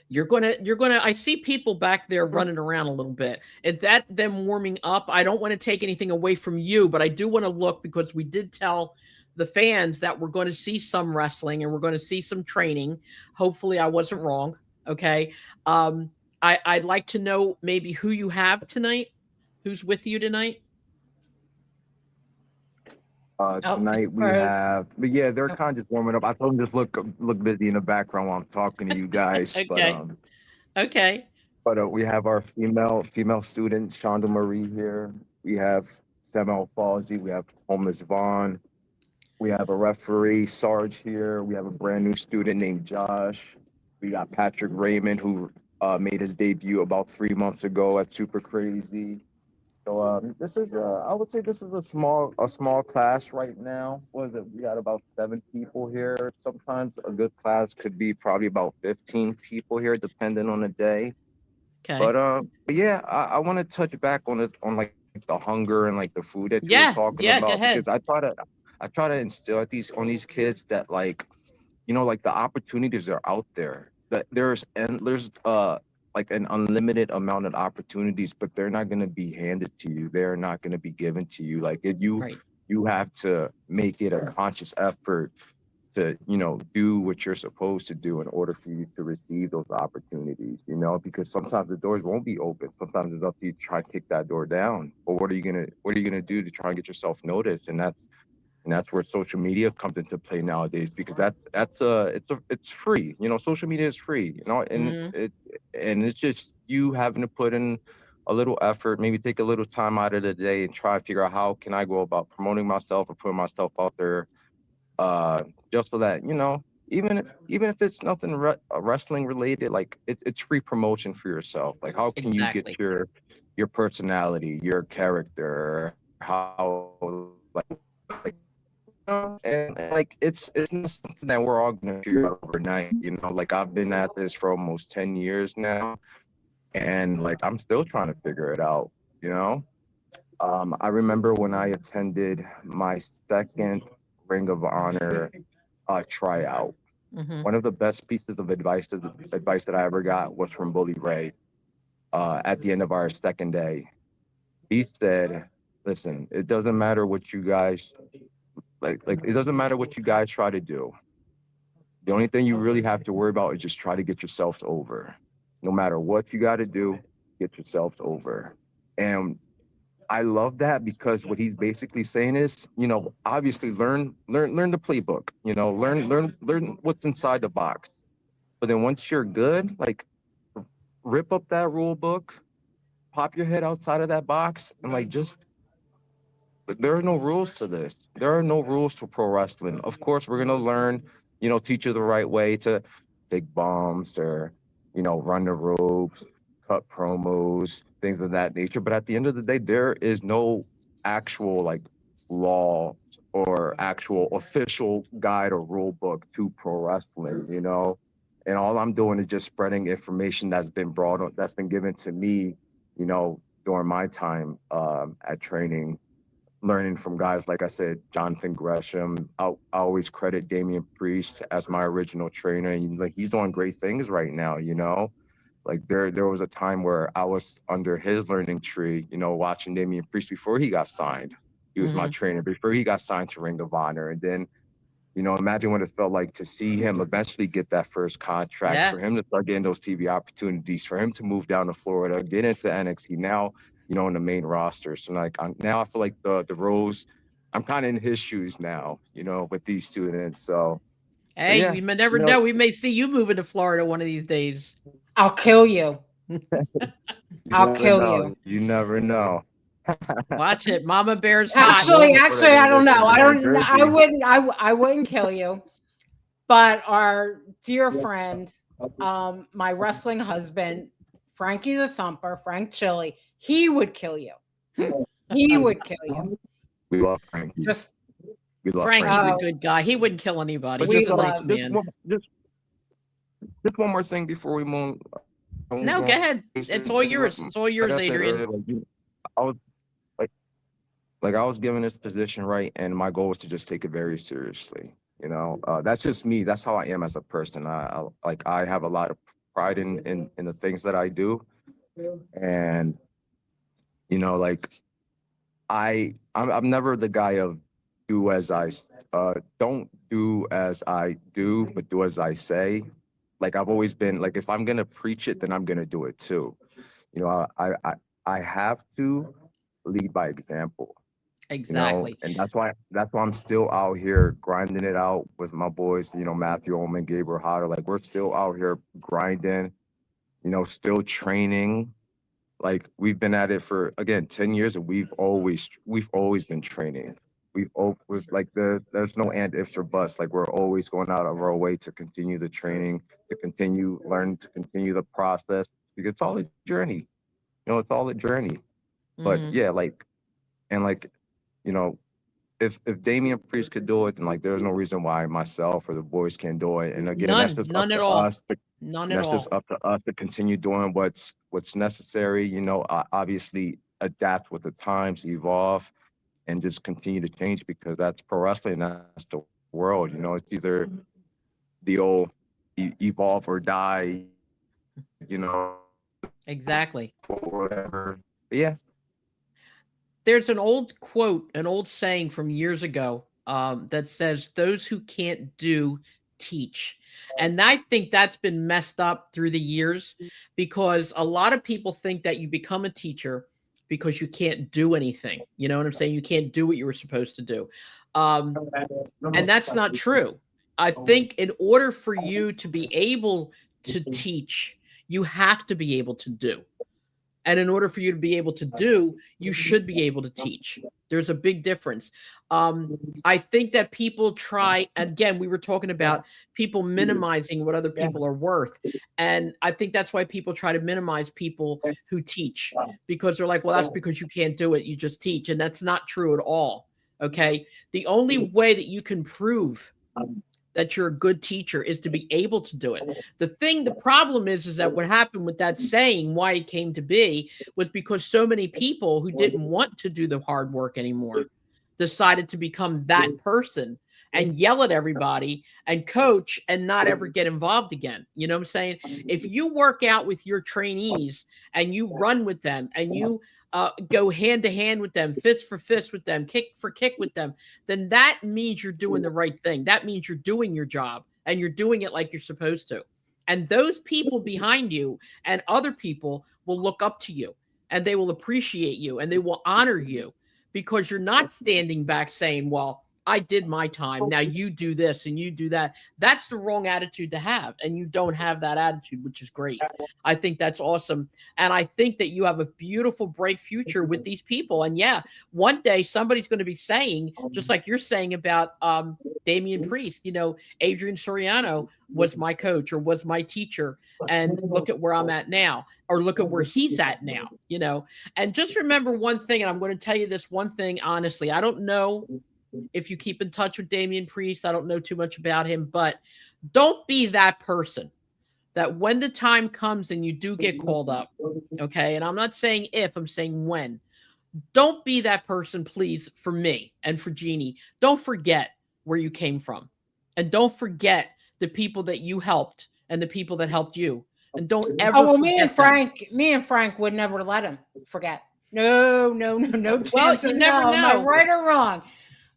You're gonna I see people back there running around a little bit. Is that them warming up? I don't want to take anything away from you, but I do want to look, because we did tell the fans that we're going to see some wrestling and we're going to see some training. Hopefully I wasn't wrong. Okay. I'd like to know maybe who you have tonight, who's with you tonight. Tonight we have, but yeah, they're kind of just warming up. I told them just look busy in the background while I'm talking to you guys. Okay. Okay. But we have our female student Shonda Marie here. We have Samuel Falsey. We have Homeless Vaughn. We have a referee Sarge here. We have a brand new student named Josh. We got Patrick Raymond, who made his debut about 3 months ago at Super Crazy. So this is I would say this is a small class right now. What is it? We got about 7 people here. Sometimes a good class could be probably about 15 people here, depending on the day. Okay. But yeah, I want to touch back on this, on like the hunger and like the food that you were talking about. Go ahead. Because I try to instill at these kids that, like, you know, like the opportunities are out there. That there's like an unlimited amount of opportunities, but they're not going to be handed to you. They're not going to be given to you. Like you have to make it a conscious effort to, you know, do what you're supposed to do in order for you to receive those opportunities, you know, because sometimes the doors won't be open. Sometimes it's up to you to try to kick that door down. But what are you gonna do to try and get yourself noticed? And that's where social media comes into play nowadays, because it's free. You know, social media is free, you know, and it's just you having to put in a little effort, maybe take a little time out of the day and try to figure out how can I go about promoting myself or putting myself out there, just so that, you know, even if it's nothing wrestling related, like it's free promotion for yourself. Like how can you get your personality, your character, how like and like it's not something that we're all gonna figure out overnight, you know. Like I've been at this for almost 10 years now, and like I'm still trying to figure it out, you know. I remember when I attended my second Ring of Honor tryout. Mhm. One of the best pieces of advice that I ever got was from Bully Ray at the end of our second day. He said, listen, it doesn't matter what you guys like it doesn't matter what you guys try to do. The only thing you really have to worry about is just try to get yourselves over. No matter what you got to do, get yourselves over. And I love that because what he's basically saying is, obviously learn the playbook, learn what's inside the box. But then once you're good, like rip up that rule book, pop your head outside of that box, and like just there are no rules to this. There are no rules to pro wrestling. Of course, we're gonna learn, teach you the right way to take bombs or, run the ropes, cut promos, things of that nature. But at the end of the day, there is no actual like law or actual official guide or rule book to pro wrestling. And all I'm doing is just spreading information that's been given to me, during my time at training, learning from guys like I said, Jonathan Gresham. I always credit Damian Priest as my original trainer, and like he's doing great things right now. Like there was a time where I was under his learning tree, watching Damian Priest before he got signed. He was my trainer before he got signed to Ring of Honor, and then imagine what it felt like to see him eventually get that first contract, for him to start getting those TV opportunities, for him to move down to Florida, get into NXT now, in the main roster. So like now I feel like the roles, I'm kind of in his shoes now, with these students. So Hey, yeah, we may never know. We may see you moving to Florida one of these days. I'll kill you. I'll kill you. You never know. Watch it, Mama Bear's hot. Actually, I don't know. I wouldn't kill you. But our dear friend, my wrestling husband, Frankie the Thumper, Frank Chili, he would kill you. He would kill you. We love Frankie. We love Frankie's a good guy. He wouldn't kill anybody. But He's a nice man. Just one more thing before we move. No, go ahead. It's all yours. It's all yours, Adrian. I was given this position, right? And my goal was to just take it very seriously. That's just me. That's how I am as a person. I have a lot of pride in the things that I do. And, I'm never the guy of don't do as I do, but do as I say. Like I've always been like, if I'm going to preach it, then I'm going to do it too. I have to lead by example. Exactly. And that's why I'm still out here grinding it out with my boys, Matthew Ullman, Gabriel Hodder. Like we're still out here grinding, still training. Like we've been at it for, again, 10 years, and we've always been training. There's no and ifs or buts. Like we're always going out of our way to continue the training, to continue the process, because it's all a journey. It's all a journey. But yeah, if Damian Priest could do it, then like there's no reason why myself or the boys can't do it. And again, that's just none up at to all. us. None at all. Just up to us to continue doing what's necessary. Obviously adapt with the times, evolve, and just continue to change, because that's pro wrestling. That's the world. It's either the old evolve or die. Exactly. Or whatever. But yeah. There's an old quote, an old saying from years ago that says, "Those who can't do, teach." And I think that's been messed up through the years, because a lot of people think that you become a teacher because you can't do anything. You know what I'm saying? You can't do what you were supposed to do. And that's not true. I think in order for you to be able to teach, you have to be able to do. And in order for you to be able to do, you should be able to teach. There's a big difference. I think that people try, again, we were talking about people minimizing what other people are worth. And I think that's why people try to minimize people who teach, because they're like, well, that's because you can't do it. You just teach. And that's not true at all. Okay. The only way that you can prove that you're a good teacher is to be able to do it. The problem is that what happened with that saying, why it came to be, was because so many people who didn't want to do the hard work anymore decided to become that person. and yell at everybody and coach and not ever get involved again. You know what I'm saying? If you work out with your trainees and you run with them and you go hand to hand with them, fist for fist with them, kick for kick with them, then that means you're doing the right thing. That means you're doing your job and you're doing it like you're supposed to. And those people behind you and other people will look up to you and they will appreciate you and they will honor you because you're not standing back saying, well, I did my time. Now you do this and you do that. That's the wrong attitude to have. And you don't have that attitude, which is great. I think that's awesome. And I think that you have a beautiful, bright future with these people. And yeah, one day somebody's going to be saying, just like you're saying about Damian Priest, you know, Adrian Soriano was my coach or was my teacher. And look at where I'm at now, or look at where he's at now, you know. And just remember one thing, and I'm going to tell you this one thing, honestly. I don't know if you keep in touch with Damian Priest. I don't know too much about him, but don't be that person that when the time comes and you do get called up, okay? And I'm not saying if, I'm saying when. Don't be that person, please, for me and for Jeannie. Don't forget where you came from. And don't forget the people that you helped and the people that helped you. And don't ever well, forget me and Frank would never let him forget. No chance. Well, you never know. Am I right or wrong?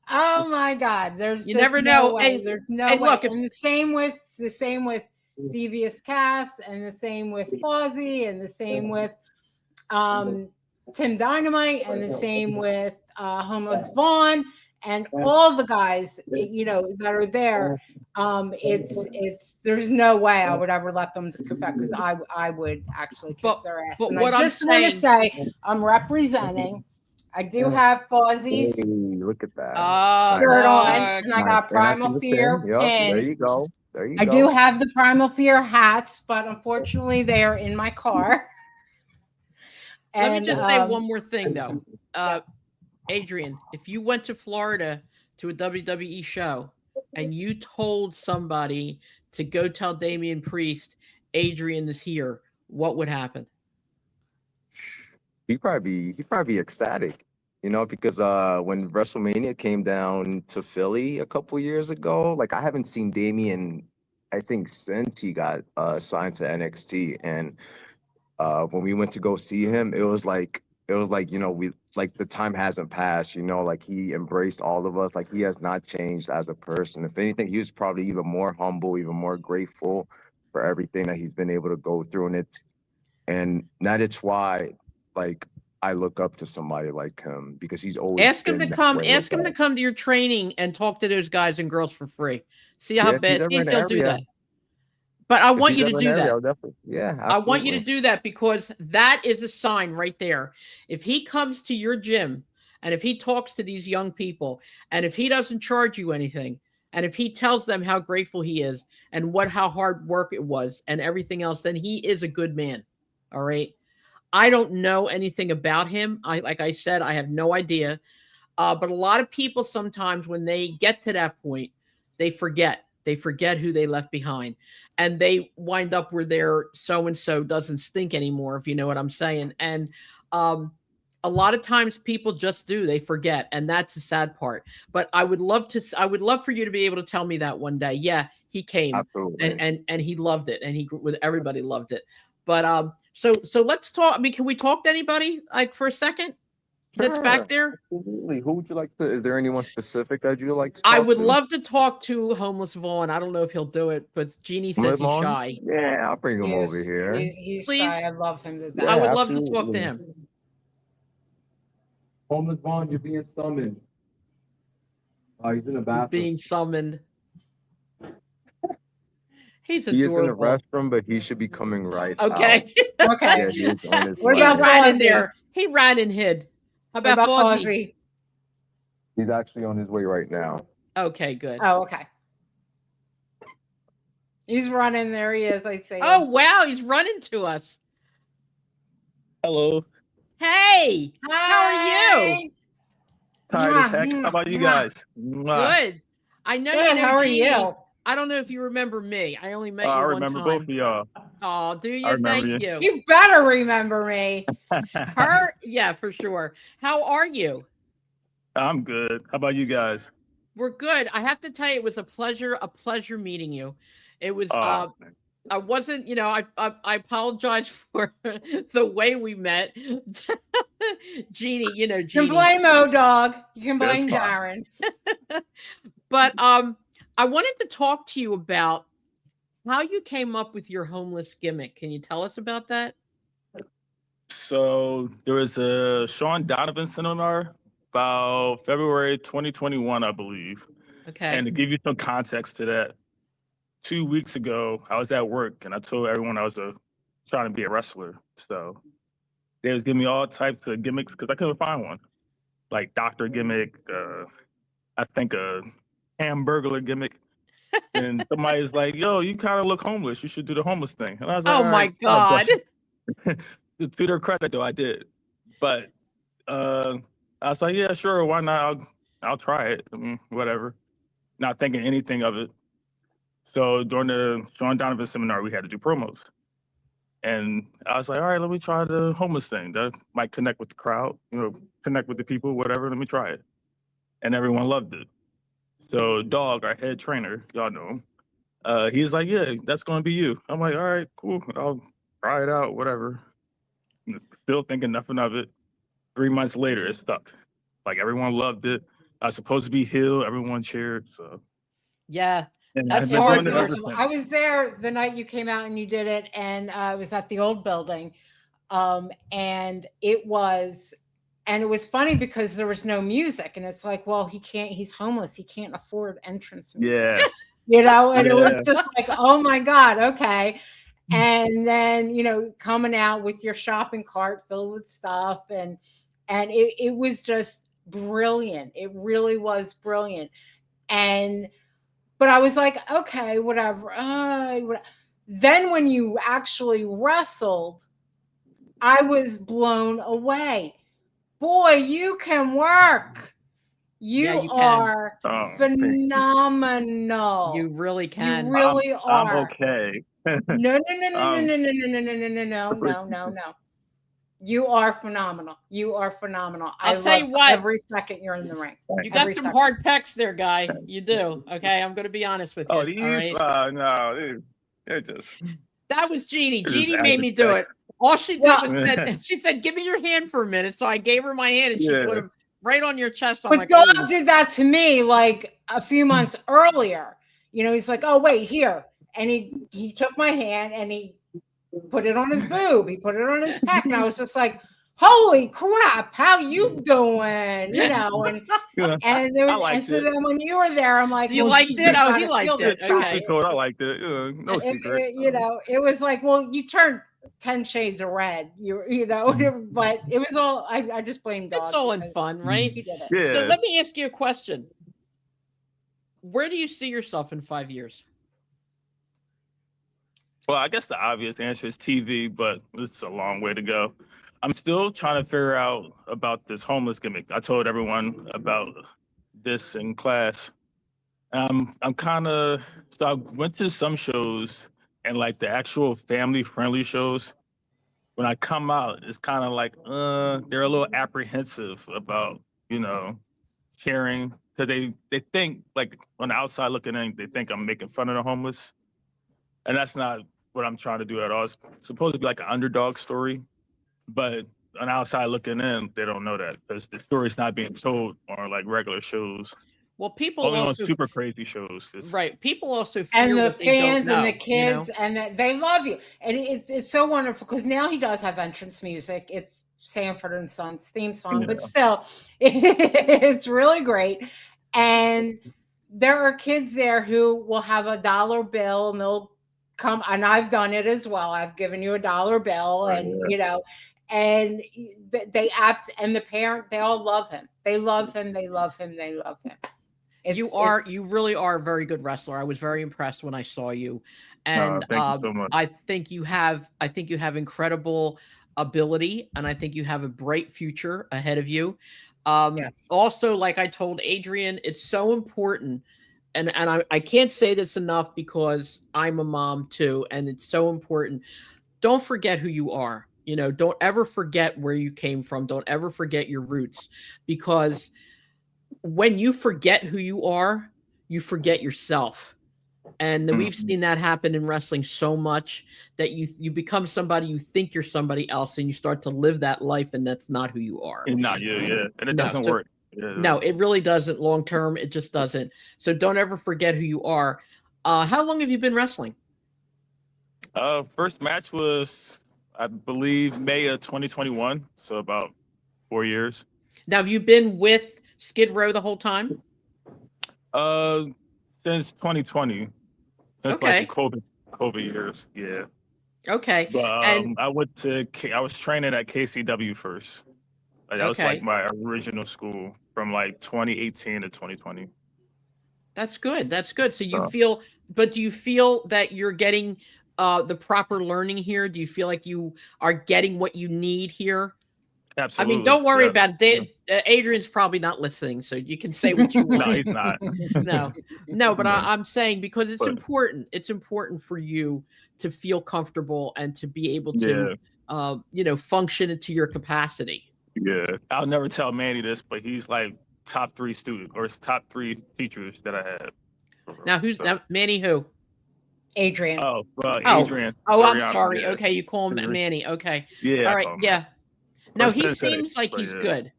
Oh my God! You never know. Way. There's no way. Look, and the same with Devious Cass, and the same with Fawzy, and the same with Tim Dynamite, and the same with Homeless Vaughn, and all the guys, you know, that are there. It's there's no way I would ever let them come back because I would actually kick their ass. But and what I just want to say I'm representing. I do have Fawzy's look at that. shirt on, and I got Primal Fear pin. There you go. There you go. I do have the Primal Fear hats, but unfortunately they are in my car. Let me just say one more thing, though. Adrian, if you went to Florida to a WWE show and you told somebody to go tell Damian Priest Adrian is here, what would happen? He'd probably be ecstatic, you know, because when WrestleMania came down to Philly a couple years ago, like I haven't seen Damian, I think, since he got signed to NXT. And when we went to go see him, it was like, you know, we like the time hasn't passed, you know, like he embraced all of us. Like he has not changed as a person. If anything, he was probably even more humble, even more grateful for everything that he's been able to go through. And it's why, like, I look up to somebody like him because he's always ask him to come to your training and talk to those guys and girls for free. See if he'll do that. But I want you to do that. Yeah, I want you to do that because that is a sign right there. If he comes to your gym and if he talks to these young people and if he doesn't charge you anything and if he tells them how grateful he is and how hard work it was and everything else, then he is a good man. All right. I don't know anything about him. Like I said, I have no idea. But a lot of people sometimes when they get to that point, they forget. They forget who they left behind. And they wind up where their so-and-so doesn't stink anymore, if you know what I'm saying. And a lot of times people just do. They forget. And that's the sad part. But I would love for you to be able to tell me that one day. Yeah, he came and he loved it. And everybody loved it. But so let's talk. I mean, can we talk to anybody like for a second? That's back there. Absolutely. Who would you like to? Is there anyone specific that you'd like to? I would love to talk to Homeless Vaughn. I don't know if he'll do it, but Jeannie says he's shy. Yeah, I'll bring him over here. He's shy. I love him to death. I would love to talk to him. Homeless Vaughn, you're being summoned. Oh, he's in the bathroom. Being summoned. He's adorable. He is in the restroom, but he should be coming right okay. out. Okay. Yeah, what about ran in there? He ran and hid. How about Fawzy? He's actually on his way right now. Okay, good. Oh, okay. He's running. There he is. I say. Oh, wow. He's running to us. Hello. Hey. Hi. How are you? Tired as heck. How about you guys? Good. I know Good. you know How are Jeannie. you? I don't know if you remember me. I only met you I one remember time. both of y'all. Oh, do you? I remember Thank you. You better remember me. Her? Yeah, for sure. How are you? I'm good. How about you guys? We're good. I have to tell you, it was a pleasure meeting you. It was I wasn't, I apologize for the way we met. Jeannie, You can Jeannie. blame O-Dog. You can blame That's Darren. But I wanted to talk to you about how you came up with your homeless gimmick. Can you tell us about that? So there was a Sean Donovan seminar about February 2021, I believe. Okay. And to give you some context to that, 2 weeks ago, I was at work and I told everyone I was trying to be a wrestler. So they was giving me all types of gimmicks because I couldn't find one. Like doctor gimmick, I think a hamburglar gimmick. And somebody's like, yo, you kind of look homeless. You should do the homeless thing. And I was like, Oh all my right, I'll do God. it." To their credit, though, I did. But I was like, yeah, sure, why not? I'll try it. I mean, whatever. Not thinking anything of it. So during the Sean Donovan seminar, we had to do promos. And I was like, all right, let me try the homeless thing. That might connect with the crowd, connect with the people, whatever. Let me try it. And everyone loved it. So Dog, our head trainer, y'all know him, he's like, yeah, that's going to be you. I'm like, all right, cool. I'll try it out, whatever. Still thinking nothing of it. 3 months later, it stuck. Like everyone loved it. I was supposed to be healed. Everyone cheered. So Yeah. and That's I've been hard. doing it ever since. I was there the night you came out and you did it, and it was at the old building. And it was funny because there was no music, and it's like, well, he's homeless. He can't afford entrance music. Yeah. And it was just like, oh my God, okay. And then, coming out with your shopping cart filled with stuff, and it was just brilliant. It really was brilliant. But I was like, okay, whatever. Then when you actually wrestled, I was blown away. Boy, you can work. You are phenomenal. You really can. You really are. I'm okay. No. You are phenomenal. You are phenomenal. I'll tell you what. Every second you're in the ring. You got some hard pecs there, guy. You do. Okay, I'm going to be honest with you. Oh, these? All right? No, they're just. That was Jeannie. It is Jeannie made me do it. All she did was she said, "Give me your hand for a minute." So I gave her my hand, and she put him right on your chest. But Dog did that to me like a few months earlier. He's like, "Oh, wait, here," and he took my hand and he put it on his boob. He put it on his pec, and I was just like, "Holy crap! How you doing?" And there was, and so then when you were there, I'm like, "You liked it? Oh, he liked it. Okay, I liked it. No secret. It was like, well, you turned 10 shades of red, but it was all. I just blame Dog. It's all in fun, right? He did it. Yeah. So let me ask you a question. Where do you see yourself in 5 years? Well, I guess the obvious answer is TV, but it's a long way to go. I'm still trying to figure out about this homeless gimmick. I told everyone about this in class. I'm kind of, so I went to some shows and like the actual family friendly shows. When I come out, it's kind of like, they're a little apprehensive about, sharing. Cause they think like on the outside looking in, they think I'm making fun of the homeless. And that's not what I'm trying to do at all. It's supposed to be like an underdog story, but on the outside looking in, they don't know that because the story's not being told on like regular shows. Well, people only also on super crazy shows. Right. People also fear and the what they fans don't know, and the kids and they love you. And it's so wonderful because now he does have entrance music. It's Sanford and Sons theme song, but still it's really great. And there are kids there who will have a dollar bill and they'll come, and I've done it as well. I've given you a dollar bill, and and they act, and the parent, they all love him. They love him. They love him. They love him. You really are a very good wrestler. I was very impressed when I saw you, and thank you so much. I think you have incredible ability, and I think you have a bright future ahead of you. Yes. Also, like I told Adrian, it's so important, and I can't say this enough because I'm a mom too, and it's so important. Don't forget who you are. Don't ever forget where you came from. Don't ever forget your roots, because when you forget who you are, you forget yourself. And we've seen that happen in wrestling so much that you become somebody, you think you're somebody else, and you start to live that life, and that's not who you are. And not you, yeah. And it No, doesn't so- work. Yeah. No, it really doesn't long term. It just doesn't. So don't ever forget who you are. How long have you been wrestling? First match was, I believe, May of 2021. So about 4 years. Now, have you been with Skid Row the whole time? Since 2020. Since Okay. like the COVID years. Yeah. Okay. But And- I was training at KCW first. Like, that was Okay. like my original school from like 2018 to 2020. That's good. That's good. So you So- feel, but do you feel that you're getting the proper learning here? Do you feel like you are getting what you need here? Absolutely. I mean, don't worry Yeah. about it. Adrian's probably not listening, so you can say what you No, want. he's not. No, but No. I'm saying because it's But- important. It's important for you to feel comfortable and to be able to, function to your capacity. Yeah. I'll never tell Manny this, but he's like top 3 student or top 3 teachers that I had. Now, who's So- now, Manny? Who? Adrian. Oh, Oh. Adrian. Oh, I'm Soriano, sorry. yeah. Okay, you call him Adrian. Manny. Okay, Yeah. all I right. call him Yeah. No, First he time said it, seems like but he's yeah. good.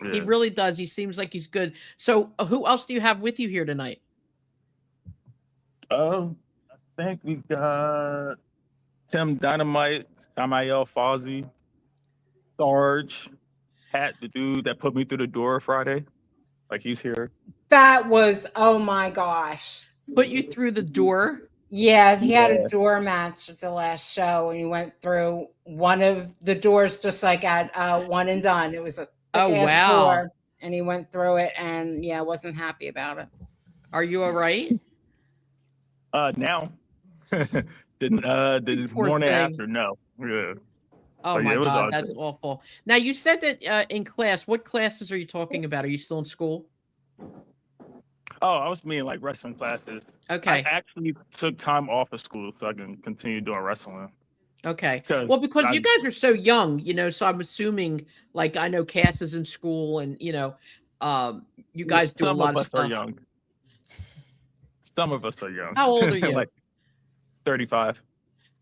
that. He Yeah. really does. He seems like he's good. So, who else do you have with you here tonight? I think we got Tim Dynamite, Samael Fozzy, Sarge, Pat, the dude that put me through the door Friday. Like, he's here. That was, oh my gosh. Put you through the door. Yeah, he had Yeah. a door match at the last show, and he went through one of the doors, just like at One and Done. It was a Oh, thick-ass wow. door, and he went through it, and yeah, wasn't happy about it. Are you all right? Now. The Poor morning thing. after, no. Yeah. Oh But yeah, my it was God, all that's good. awful. Now you said that in class. What classes are you talking about? Are you still in school? Oh, I was meaning like wrestling classes. I Okay, actually took time off of school so I can continue doing wrestling. okay. 'Cause Well, because I- you guys are so young, so I'm assuming, like, I know Cass is in school, and you guys do a Some lot of of us stuff. are young. Some of us are young. How old are you? Like 35.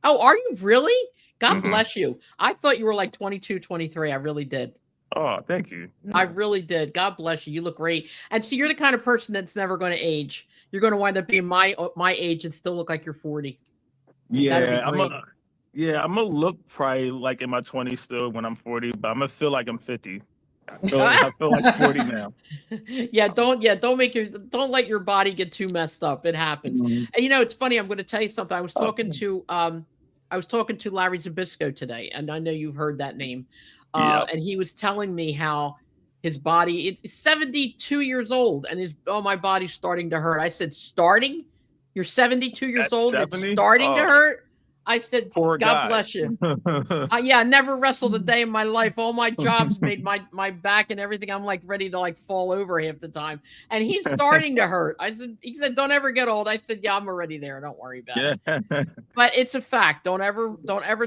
Oh, are you really? God Mhm. bless you. I thought you were like 22, 23. I really did. Oh, thank you. I really did. God bless you. You look great. And see, you're the kind of person that's never going to age. You're going to wind up being my age and still look like you're 40. That'd be Yeah, great. I'm gonna look probably like in my 20s still when I'm 40, but I'm gonna feel like I'm 50. I feel like 40 now. Don't let your body get too messed up. It happens. And it's funny. I'm going to tell you something. I was talking to Larry Zbyszko today, and I know you've heard that name. Yeah. And he was telling me how his body, it's 72 years old, and my body's starting to hurt. I said, starting? You're 72 years At old and 70? it's starting to Oh. hurt? I said, Poor God guy. bless you. I never wrestled a day in my life. All my jobs made my back and everything. I'm like ready to like fall over half the time. And he's starting to hurt. He said, don't ever get old. I said, yeah, I'm already there. Don't worry about it. Yeah. But it's a fact. Don't ever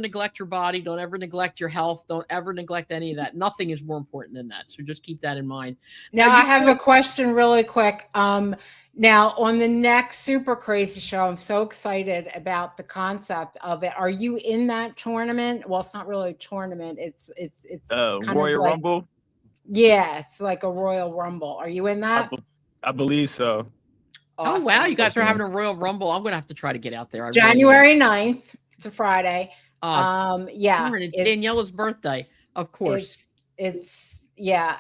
neglect your body. Don't ever neglect your health. Don't ever neglect any of that. Nothing is more important than that. So just keep that in mind. Now, I have a question really quick. Now, on the next Super Crazy show, I'm so excited about the concept of it. Are you in that tournament? Well, it's not really a tournament. It's kind Royal of like, Rumble. Yeah, it's like a Royal Rumble. Are you in that? I believe so. Oh, wow. Awesome. You guys are Okay. having a Royal Rumble. I'm going to have to try to get out there. I really am. January 9th. It's a Friday. Oh, Yeah. darn, it's Daniela's birthday. Of course. It's yeah.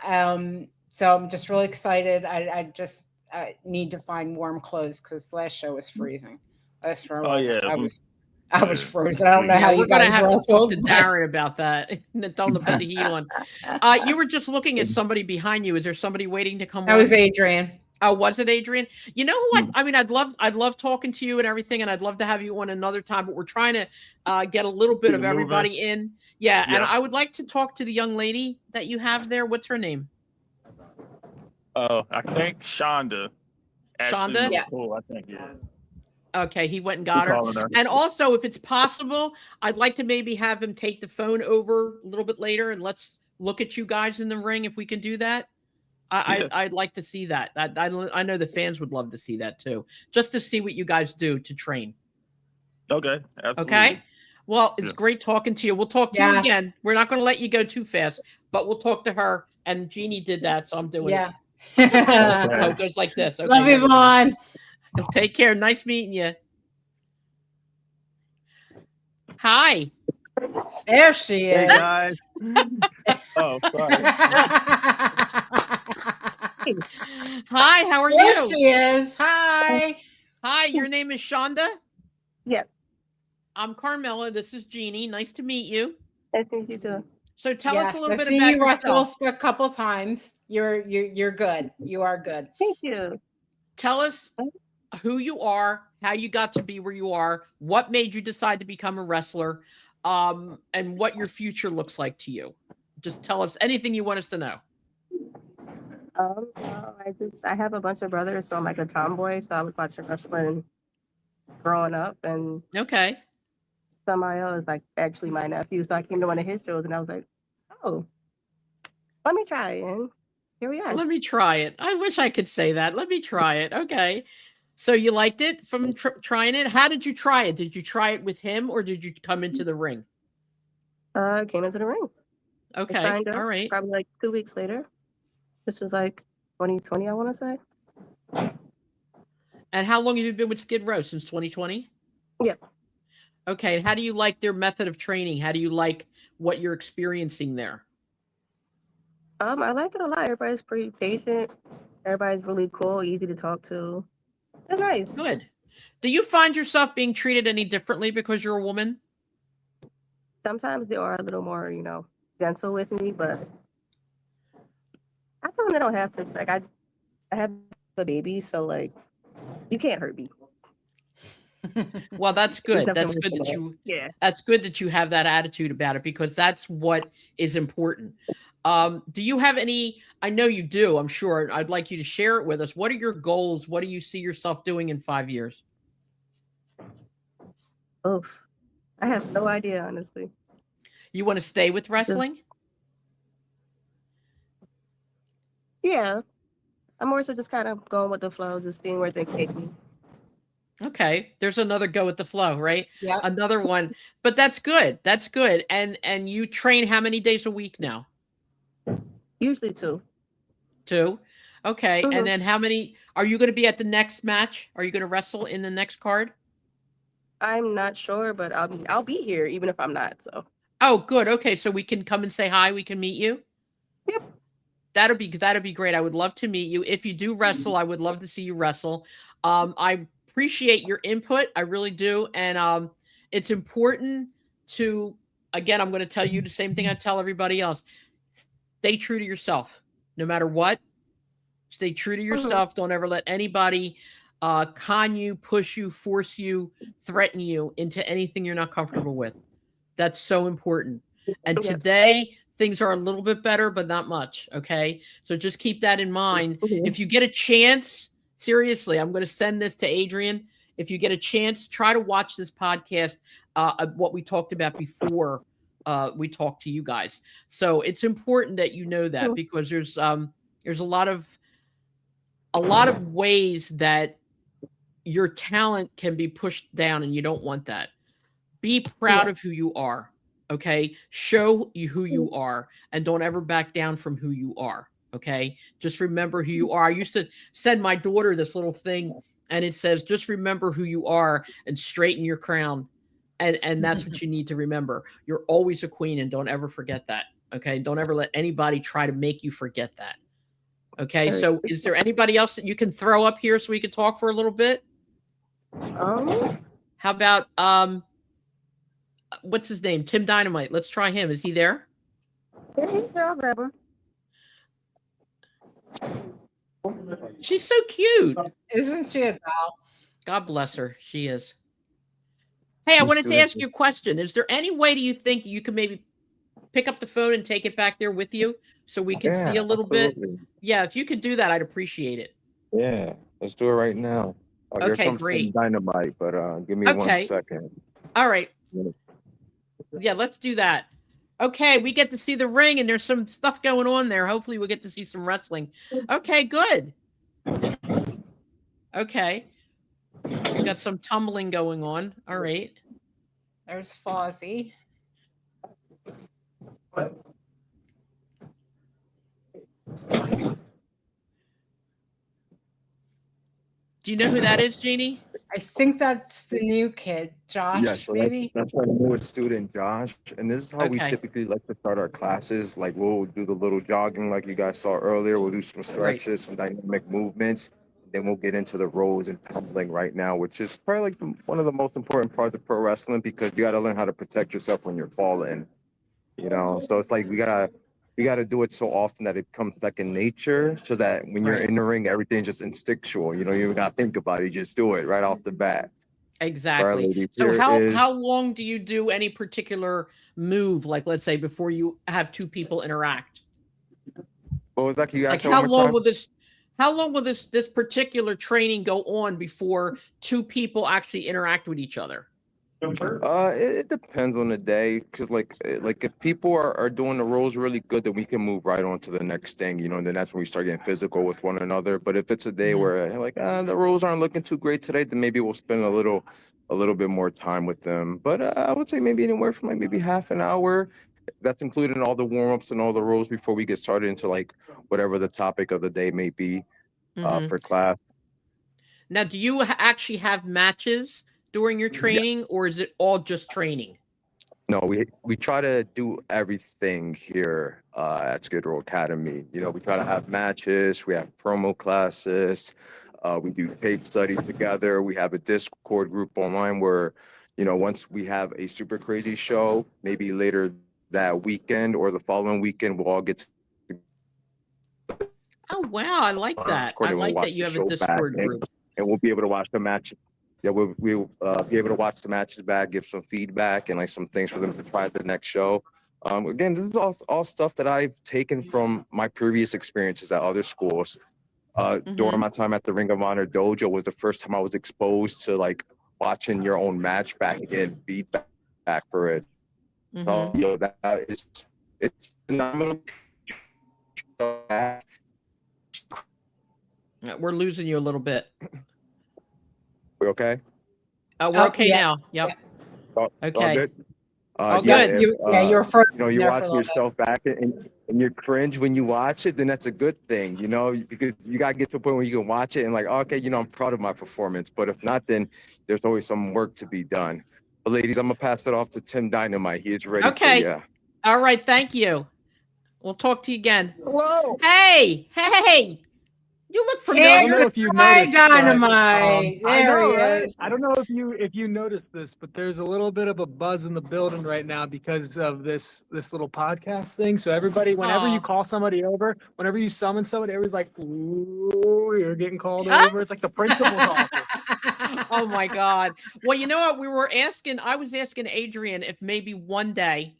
So I'm just really excited. I need to find warm clothes because last show was freezing. Last show Oh, yeah. I was frozen. I don't know how We're you going to guys have wrestled. to talk to Darren about that. Tell him to put the heat on. You were just looking at somebody behind you. Is there somebody waiting to come That on? was Adrian. Oh, was it Adrian? You know who I mean, I'd love talking to you and everything, and I'd love to have you on another time, but we're trying to get a little bit Get of it moving. everybody in. Yeah, and Yeah. I would like to talk to the young lady that you have there. What's her name? I think Shonda. Ashley Shonda? Yeah. McCool, I think, yeah. Okay, he went and got her. Calling her. And also, if it's possible, I'd like to maybe have him take the phone over a little bit later and let's look at you guys in the ring if we can do that. I'd like to see that. I know the fans would love to see that too, just to see what you guys do to train. Okay. Absolutely. Okay. Well, it's Yeah. great talking to you. We'll talk to you again. We're not going to let you go too fast, but we'll talk to her. And Jeannie did that, so I'm doing it. So it goes like this. Okay, Love you, Vaughn. take care. Nice meeting you. Hi. There she Hey is. guys. Oh, sorry. Hi, how are There you? she is. Hi. Hi, your name is Shonda? Yes. I'm Carmela. This is Jeannie. Nice to meet you. Nice to meet you too. So tell us a little I've bit seen about you yourself. wrestle a couple times. You're good. You are good. Thank you. Tell us who you are, how you got to be where you are, what made you decide to become a wrestler, and what your future looks like to you. Just tell us anything you want us to know. So I have a bunch of brothers, so I'm like a tomboy. So I was watching wrestling growing up, and Okay. Samael is like actually my nephew. So I came to one of his shows, and I was like, oh, let me try, and here we are. Let me try it. I wish I could say that. Let me try it. Okay. So you liked it from trying it? How did you try it? Did you try it with him or did you come into the ring? Came into the ring. Okay. Signed up, All right. Probably like 2 weeks later. This was like 2020, I want to say. And how long have you been with Skid Row? Since 2020? Yep. Okay. And how do you like their method of training? How do you like what you're experiencing there? I like it a lot. Everybody's pretty patient. Everybody's really cool, easy to talk to. It's nice. Good. Do you find yourself being treated any differently because you're a woman? Sometimes they are a little more, gentle with me, but I tell them they don't have to. Like I have a baby, so like you can't hurt me. Well, that's good. That's Definitely good that so. Yeah. that's good that you have that attitude about it because that's what is important. Do you have any, I know you do, I'm sure. I'd like you to share it with us. What are your goals? What do you see yourself doing in 5 years? Oof. I have no idea, honestly. You want to stay with wrestling? Yeah. I'm more so just kind of going with the flow, just seeing where things take me. Okay. There's another go with the flow, right? Yeah. Another one. But that's good. That's good. And you train how many days a week now? Usually 2. 2. Okay. Mhm. And then how many are you going to be at the next match? Are you going to wrestle in the next card? I'm not sure, but I'll be here even if I'm not. So Oh, good. Okay. So we can come and say hi. We can meet you. Yep. That'd be great. I would love to meet you. If you do wrestle, I would love to see you wrestle. I appreciate your input. I really do. And it's important to, again, I'm going to tell you the same thing I tell everybody else. Stay true to yourself, no matter what. Stay true to yourself. Don't ever let anybody con you, push you, force you, threaten you into anything you're not comfortable with. That's so important. And today, things are a little bit better, but not much. Okay. So just keep that in mind. If you get a chance, seriously, I'm going to send this to Adrian. If you get a chance, try to watch this podcast, what we talked about before we talked to you guys. So it's important that you know that because there's a lot of ways that your talent can be pushed down and you don't want that. Be proud of who you are. Okay. Show you who you are and don't ever back down from who you are. Okay. Just remember who you are. I used to send my daughter this little thing and it says, just remember who you are and straighten your crown. And that's what you need to remember. You're always a queen and don't ever forget that. Okay. Don't ever let anybody try to make you forget that. Okay. So is there anybody else that you can throw up here so we can talk for a little bit? How about, what's his name? Tim Dynamite. Let's try him. Is he there? Yeah, he's there. I'll grab him. She's so cute. Isn't she a doll? God bless her. She is. Hey, I wanted to ask you a question. Is there any way do you think you could maybe pick up the phone and take it back there with you so we can see a little bit? Yeah, if you could do that, I'd appreciate it. Yeah, let's do it right now. Here Okay, comes great. some Dynamite, but give me 1 second. All right. Yeah, let's do that. Okay, we get to see the ring, and there's some stuff going on there. Hopefully, we'll get to see some wrestling. Okay, good. Okay. We got some tumbling going on. All right. There's Fozzie. Do you know who that is, Jeannie? I think that's the new kid, Josh, Yeah, so maybe. that's our newest student, Josh. And this is how we Okay. typically like to start our classes. Like we'll do the little jogging like you guys saw earlier. We'll do some stretches, some dynamic movements. Then we'll get into the rolls and tumbling right now, which is probably like one of the most important parts of pro wrestling because you got to learn how to protect yourself when you're falling. You know, so it's like we gotta do it so often that it becomes second nature, so that when you're in the ring, everything's just instinctual. You know, you don't gotta think about it; you just do it right off the bat. Exactly. ladies, So here how is- long do you do any particular move, like let's say before you have two people interact? What was that? Can you Like guys say how one more long time? will this particular training go on before two people actually interact with each other? It depends on the day, because like if people are doing the roles really good, then we can move right on to the next thing, you know, and then that's when we start getting physical with one another. But if it's a day Mhm. where like the roles aren't looking too great today, then maybe we'll spend a little bit more time with them. But I would say maybe anywhere from like maybe half an hour. That's including all the warm-ups and all the roles before we get started into like whatever the topic of the day may be Mhm. for class. Now, do you actually have matches during your training, or is it all just training? No, we try to do everything here at Skid Row Academy. You know, we try to have matches, we have promo classes, we do tape study together. We have a Discord group online where, you know, once we have a super crazy show, maybe later that weekend or the following weekend, we'll all get Oh wow, I like that. I Discord and we'll like watch that you the have a show back, Discord group. and we'll be able to watch the match. Yeah, we'll be able to watch the matches back, give some feedback and like some things for them to try at the next show. Again, this is all stuff that I've taken from my previous experiences at other schools. During my time at the Ring of Honor Dojo was the first time I was exposed to like watching your own match back and getting feedback for it. So, you know, it's phenomenal. We're losing you a little bit. We okay? We're Oh, okay yeah. now. Yep. All Okay. good? Oh, yeah, good. if, You're further you know, you there for watch a little bit. yourself back and you cringe when you watch it, then that's a good thing, you know, because you gotta get to a point where you can watch it and like, okay, you know, I'm proud of my performance. But if not, then there's always some work to be done. But ladies, I'm gonna pass it off to Tim Dynamite. He is ready. Okay. For All right. Thank you. We'll talk to you again. Hello. Hey. You look I don't familiar. know if you Hi, noticed, but, Dynamite. I There know, he right? is. I don't know if you noticed this, but there's a little bit of a buzz in the building right now because of this little podcast thing. So everybody, whenever Aw. you call somebody over, whenever you summon somebody, everybody's like, "Ooh, you're getting called Ah. over." It's like the principal's office. Oh my God. Well, you know what? I was asking Adrian if maybe one day,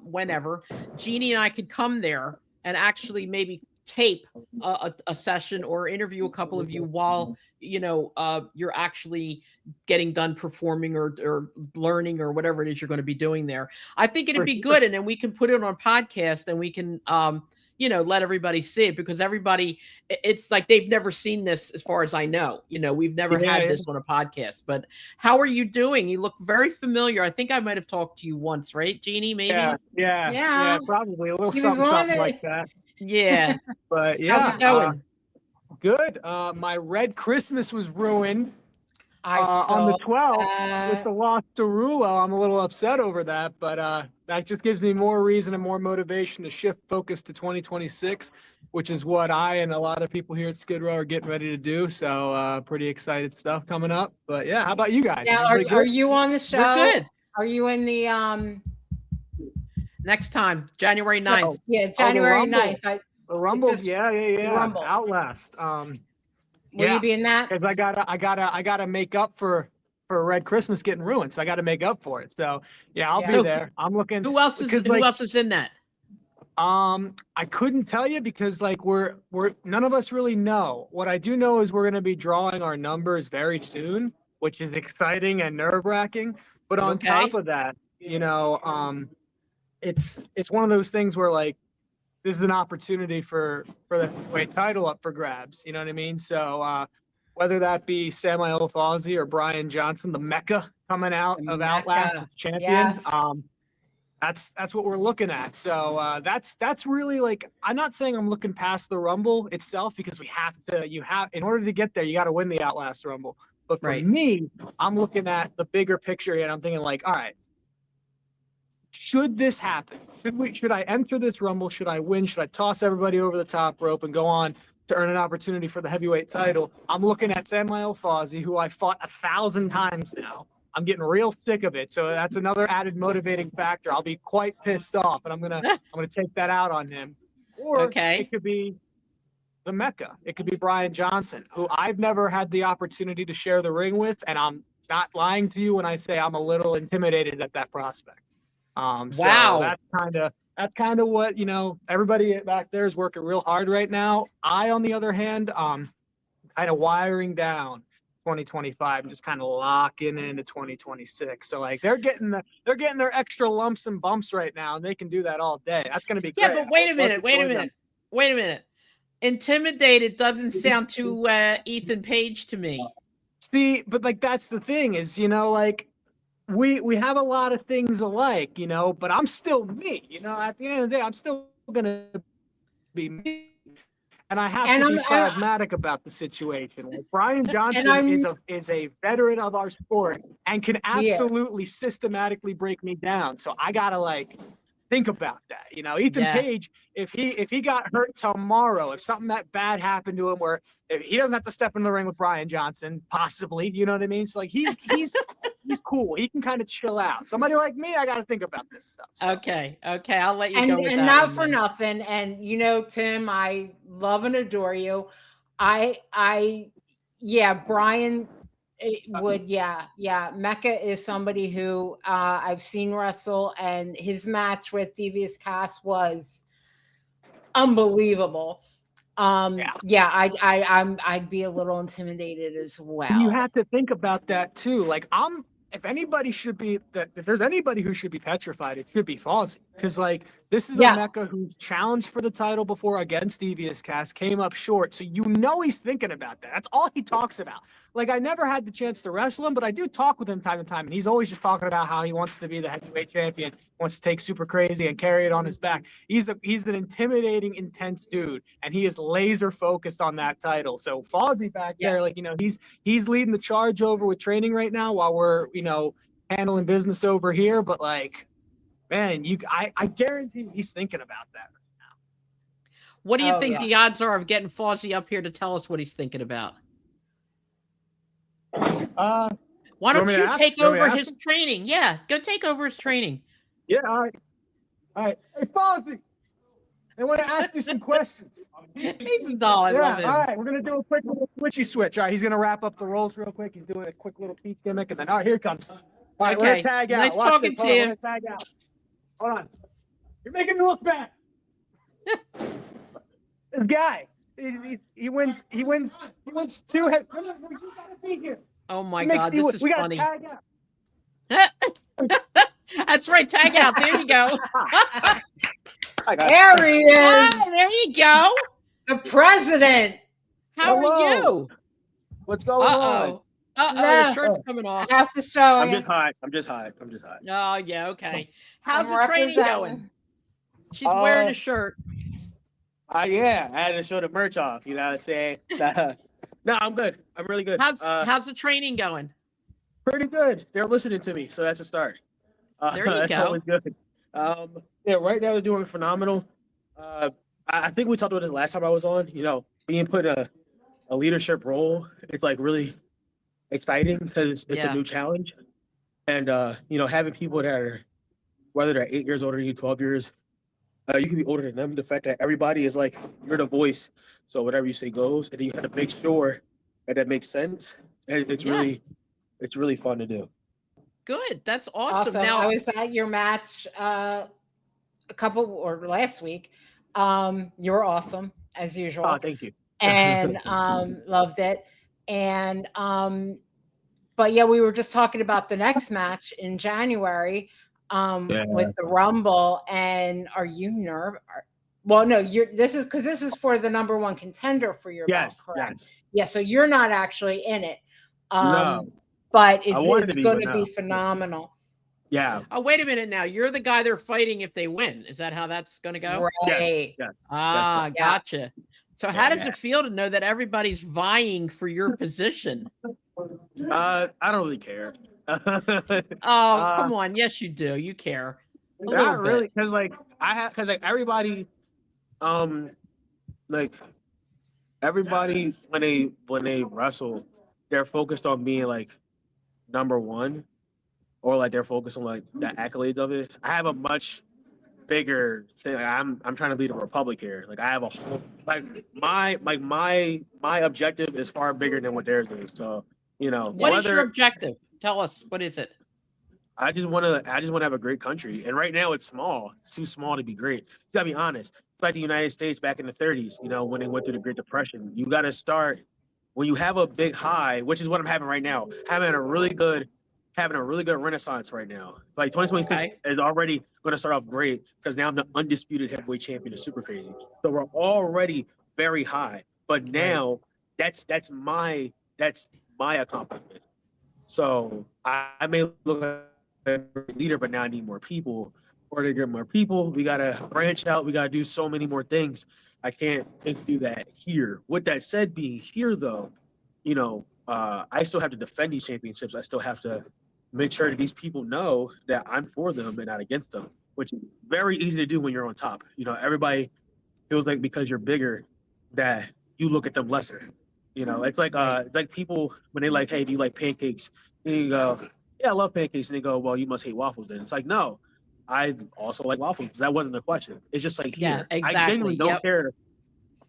whenever, Jeannie and I could come there and actually maybe tape a session or interview a couple of you while, you know, you're actually getting done performing or learning or whatever it is you're going to be doing there. I think it'd For be sure. good. And then we can put it on podcast and we can, you know, let everybody see it because it's like they've never seen this as far as I know. You know, we've never Yeah, had yeah. this on a podcast. But how are you doing? You look very familiar. I think I might have talked to you once, right, Jeannie? Maybe. Yeah. Probably a little He was something on like it. that. Yeah. But yeah, How's it going? good. My red Christmas was ruined. I On the saw 12th with that. the loss to Rulo. I'm a little upset over that, but that just gives me more reason and more motivation to shift focus to 2026, which is what I and a lot of people here at Skid Row are getting ready to do. So pretty excited stuff coming up. But yeah, how about you guys? Now, Everybody are good? you on the show? We're good. Are you in the Next time, January 9th. yeah, January Rumble. 9th? The Rumble, just- yeah. Rumble. Outlast. Will Yeah. you be in that? Because I gotta make up for Red Christmas getting ruined. So I gotta make up for it. So yeah, I'll Yeah. be So there. I'm looking. Who else is in that? I couldn't tell you because like we're none of us really know. What I do know is we're gonna be drawing our numbers very soon, which is exciting and nerve-wracking. But on Okay. top of that, you know, it's one of those things where like this is an opportunity for the heavyweight title up for grabs. You know what I mean? So whether that be Samuel Fawzi or Brian Johnson, the Mecca coming out The of Mecca, Outlast as champion, yes. that's what we're looking at. So that's really like, I'm not saying I'm looking past the Rumble itself, because in order to get there, you got to win the Outlast Rumble. But for Right. me, I'm looking at the bigger picture and I'm thinking like, all right, should this happen? Should I enter this Rumble? Should I win? Should I toss everybody over the top rope and go on to earn an opportunity for the heavyweight title? I'm looking at Samuel Fawzi, who I fought 1,000 times now. I'm getting real sick of it. So that's another added motivating factor. I'll be quite pissed off, and I'm gonna take that out on him. Or Okay. it could be the Mecca. It could be Brian Johnson, who I've never had the opportunity to share the ring with, and I'm not lying to you when I say I'm a little intimidated at that prospect. Wow. So that's kind of what, everybody back there is working real hard right now. I, on the other hand, kind of wiring down 2025 and just kind of locking into 2026. So like they're getting their extra lumps and bumps right now, and they can do that all day. That's going to be great. Yeah, but wait a minute. Intimidated doesn't sound too Ethan Page to me. See, but like that's the thing is, like we have a lot of things alike, but I'm still me. At the end of the day, I'm still gonna be me. And I have to be pragmatic about the situation. Like Brian Johnson is a veteran of our sport and can absolutely systematically break me down. So I gotta like think about that. Ethan Page, if he got hurt tomorrow, if something that bad happened to him, where he doesn't have to step in the ring with Brian Johnson, possibly, you know what I mean? So like he's cool. He can kind of chill out. Somebody like me, I got to think about this stuff. So. Okay, I'll let you go with that. And not for nothing. And Tim, I love and adore you. Brian would, Mecca is somebody who I've seen wrestle, and his match with Devious Cass was unbelievable. I'd be a little intimidated as well. You have to think about that too. Like if there's anybody who should be petrified, it should be Fawzi. Because like this is a Mecca who's challenged for the title before against Devious Cass, came up short. So he's thinking about that. That's all he talks about. Like I never had the chance to wrestle him, but I do talk with him time to time, and he's always just talking about how he wants to be the heavyweight champion, wants to take Super Crazy and carry it on his back. He's an intimidating, intense dude, and he is laser focused on that title. So Fawzi back there, like he's leading the charge over with training right now while we're handling business over here. But like, man, I guarantee he's thinking about that right now. What do you think the odds are of getting Fawzi up here to tell us what he's thinking about? Why don't you take over his training? Yeah, go take over his training. Yeah, all right. Hey, Fawzi, I want to ask you some questions. He's a doll. I love him. All right, we're gonna do a quick little switchy switch. All right, he's gonna wrap up the rolls real quick. He's doing a quick little peach gimmick, and then all right, here it comes. All right, we're gonna tag out. Nice talking to you. Tag out. Hold on. You're making me look bad. This guy, he wins 2 head. You gotta be here. Oh my God, this is funny. Tag out. That's right, tag out. There you go. There he is. Oh, there you go. The president. How are you? What's going on? The shirt's coming off. I have to show I'm you. just hot. Oh, yeah, okay. How's I'm the training representing. going? She's wearing a shirt. I had to show the merch off, you know what I'm saying? No, I'm good. I'm really good. How's the training going? Pretty good. They're listening to me, so that's a start. There you that's go. always good. Right now they're doing phenomenal. I think we talked about this last time I was on. Being put in a leadership role, it's like really exciting because it's a new challenge. And having people that are, whether they're 8 years older than you, 12 years, you can be older than them. The fact that everybody is like, you're the voice, so whatever you say goes, and then you have to make sure that makes sense. And it's really fun to do. Good. That's awesome. Now Now I was at your match last week. You were awesome as usual. Oh, thank you. And loved it. And but yeah, we were just talking about the next match in January. with the Rumble. And are you nervous? Well, no, this is for the number one contender for your belt, correct? Yes. Yeah, so you're not actually in it. No. But I wanted it's to be, going but to no. be phenomenal. Yeah. Oh, wait a minute now. You're the guy they're fighting if they win. Is that how that's going to go? Right. Yes. Ah, correct. Yeah. gotcha. So how does it feel to know that everybody's vying for your position? I don't really care. Oh, come on. Yes, you do. You care. A little Not bit. really, because everybody, like everybody when they wrestle, they're focused on being like number one, or like they're focused on like the accolades of it. I have a much bigger thing. Like, I'm trying to lead a republic here. Like I have a whole my objective is far bigger than what theirs is. So What is your objective? Tell us. What is it? I just want to have a great country. And right now it's small. It's too small to be great. You gotta be honest. It's like the United States back in the 30s, when they went through the Great Depression. You gotta start when you have a big high, which is what I'm having right now. Having a really good renaissance right now. Like 2026 is already gonna start off great because now I'm the undisputed heavyweight champion of Super Crazy. So we're already very high. But now that's my accomplishment. So I may look like a leader, but now I need more people. Or to get more people, we gotta branch out. We gotta do so many more things. I can't just do that here. With that said, being here though, I still have to defend these championships. I still have to make sure that these people know that I'm for them and not against them, which is very easy to do when you're on top. Everybody feels like because you're bigger that you look at them lesser. It's like people when they like, hey, do you like pancakes? And you go, yeah, I love pancakes. And they go, well, you must hate waffles then. It's like, no, I also like waffles. That wasn't the question. It's just like here. Yeah, exactly. I genuinely don't care.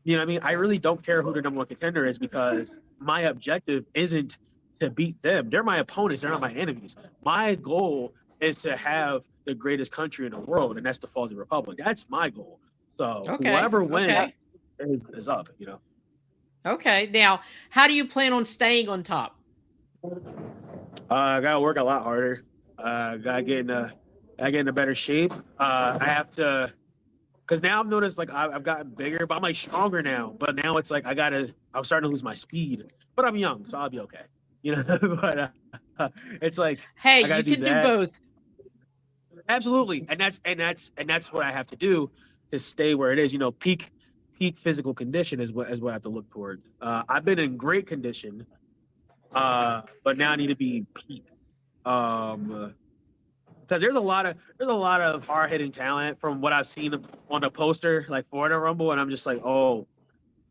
You know what I mean? I really don't care who the number one contender is because my objective isn't to beat them. They're my opponents. They're not my enemies. My goal is to have the greatest country in the world, and that's the Fuzzy Republic. That's my goal. So whoever wins is up, Okay. Now, how do you plan on staying on top? I gotta work a lot harder. Gotta get in a better shape. I have to, because now I've noticed like I've gotten bigger, but I'm like stronger now. But now it's like I'm starting to lose my speed. But I'm young, so I'll be okay. But it's like, hey, I gotta you can do that. both. Absolutely, and that's what I have to do to stay where it is. Peak physical condition is what I have to look towards. I've been in great condition, but now I need to be peak. Because there's a lot of hard hitting talent from what I've seen on the poster, like for the Rumble, and I'm just like, oh,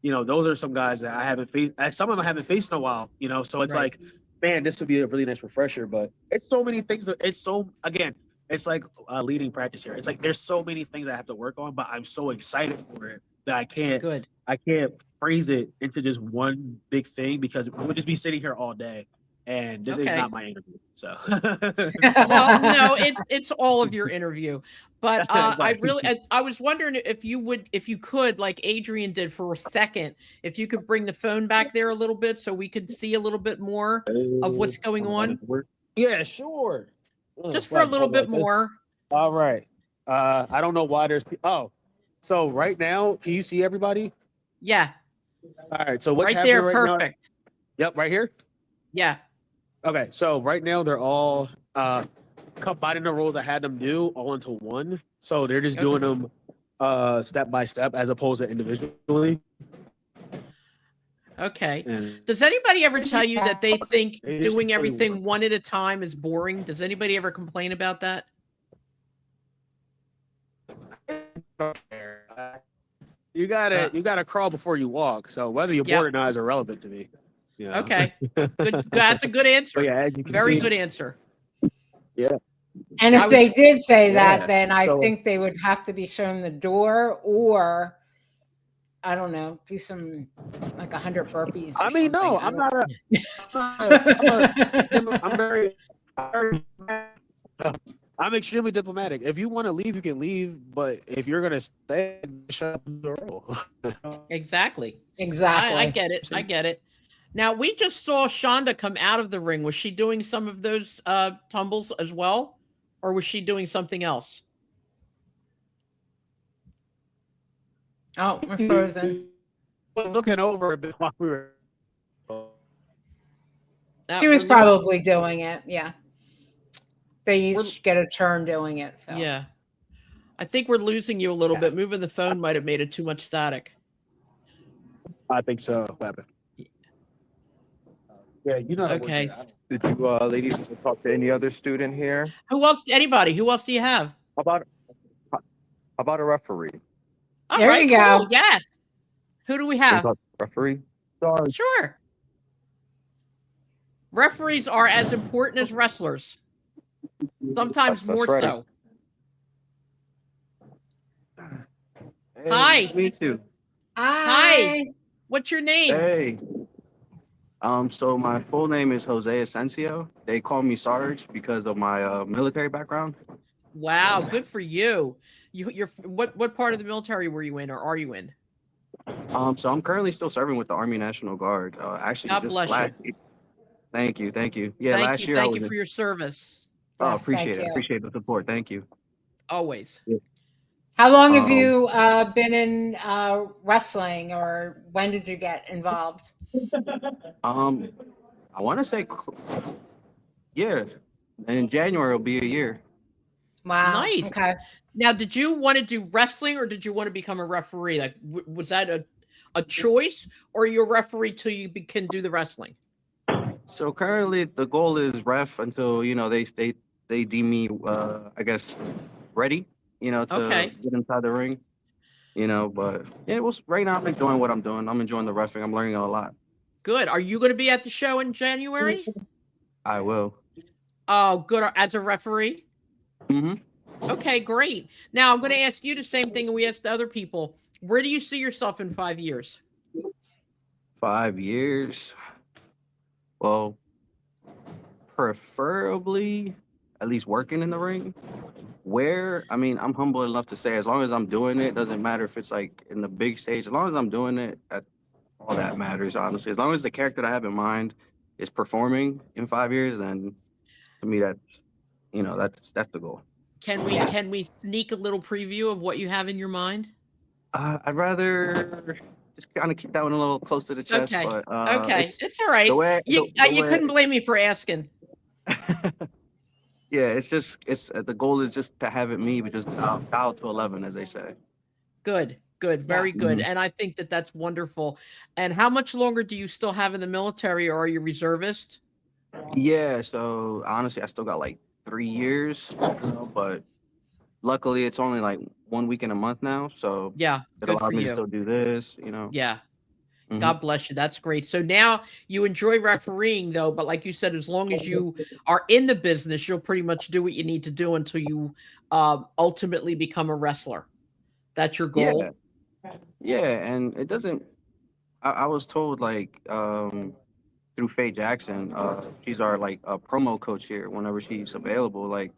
those are some guys that I haven't faced. Some of them I haven't faced in a while, so it's like, man, this would be a really nice refresher. But it's so many things. It's like a leading practice here. It's like there's so many things I have to work on, but I'm so excited for it that I can't phrase it into just one big thing because we would just be sitting here all day. And this is not my interview. So well, no, it's all of your interview. But I was wondering if you could, like Adrian did for a second, if you could bring the phone back there a little bit so we could see a little bit more of what's going on. Yeah, sure. Just for a little bit more. All right. I don't know why there's so right now, can you see everybody? Yeah. All right. So what's right happening there? right Perfect. Now? Yep, right here. Yeah. Okay. So right now they're all combining the roles I had them do all into one. So they're just doing them step by step as opposed to individually. Okay. And Does anybody ever tell you that they think doing everything one at a time is boring? Does anybody ever complain about that? You gotta crawl before you walk. So whether you're bored or not is irrelevant to me. Yeah. Okay. Good. That's a good answer. But yeah, as you can Very see- good answer. Yeah. And if they did say that, Yeah, then I so- think they would have to be shown the door, or I don't know, do some like 100 burpees. I mean, no, I'm not I'm extremely diplomatic. If you want to leave, you can leave. But if you're gonna stay, shut up the roll. Exactly. Exactly. I get it. I get it. Now we just saw Shonda come out of the ring. Was she doing some of those tumbles as well, or was she doing something else? Oh, we're frozen. Was looking over a bit while we were. She was We're losing- probably doing it. Yeah. They We're- each get a turn doing it. So Yeah. I think we're losing you a little bit. Moving the phone might have made it too much static. I think so. Yeah, you know. Okay. Did you, ladies, talk to any other student here? Who else? Anybody? Who else do you have? How about a referee? All There you go. cool, yeah. Who do we Can you have? talk to a referee? Sure. Referees are as important as wrestlers. Sometimes That's more right. so. Hey, Hi. Nice to meet you. Hi. What's your name? Hey. So my full name is Jose Asensio. They call me Sarge because of my military background. Wow, good for you. You're what part of the military were you in, or are you in? So I'm currently still serving with the Army National Guard. Actually, God just bless last. Thank you. Yeah, Thank last you, year I thank was. you for your service. Oh, Yes, appreciate thank it. you. Appreciate the support. Thank you. Always. How long have Um, you been in wrestling, or when did you get involved? I want to say, yeah, and in January it'll be a year. Wow. Nice. Okay. Now, did you want to do wrestling, or did you want to become a referee? Like, was that a choice, or are you a referee till you can do the wrestling? So currently the goal is ref until they deem me I guess ready to Okay. get inside the ring, but yeah, right now I'm enjoying what I'm doing. I'm enjoying the wrestling. I'm learning a lot. Good. Are you going to be at the show in January? I will. Oh, good. As a referee? Hmm. Okay, great. Now I'm going to ask you the same thing we asked the other people. Where do you see yourself in 5 years? 5 years. Well, preferably at least working in the ring. I'm humble enough to say as long as I'm doing it, doesn't matter if it's like in the big stage, as long as I'm doing it, that's all that matters, honestly. As long as the character that I have in mind is performing in 5 years, then to me that's the goal. Can we sneak a little preview of what you have in your mind? I'd rather just kind of keep that one a little close to the chest, Okay. but Okay, it's all right. the way You couldn't blame me for asking. yeah, it's the goal is just to have it me, but just dial to 11, as they say. Good, very good. And I think that that's wonderful. And how much longer do you still have in the military, or are you reservist? Yeah, so honestly, I still got like 3 years, but luckily it's only like 1 week in a month now, so Yeah, it good allowed for me you. to still do this, Yeah. Mhm. God bless you. That's great. So now you enjoy refereeing, though, but like you said, as long as you are in the business, you'll pretty much do what you need to do until you ultimately become a wrestler. That's your goal. Yeah, and it doesn't. I was told like through Faye Jackson, she's our like promo coach here. Whenever she's available, like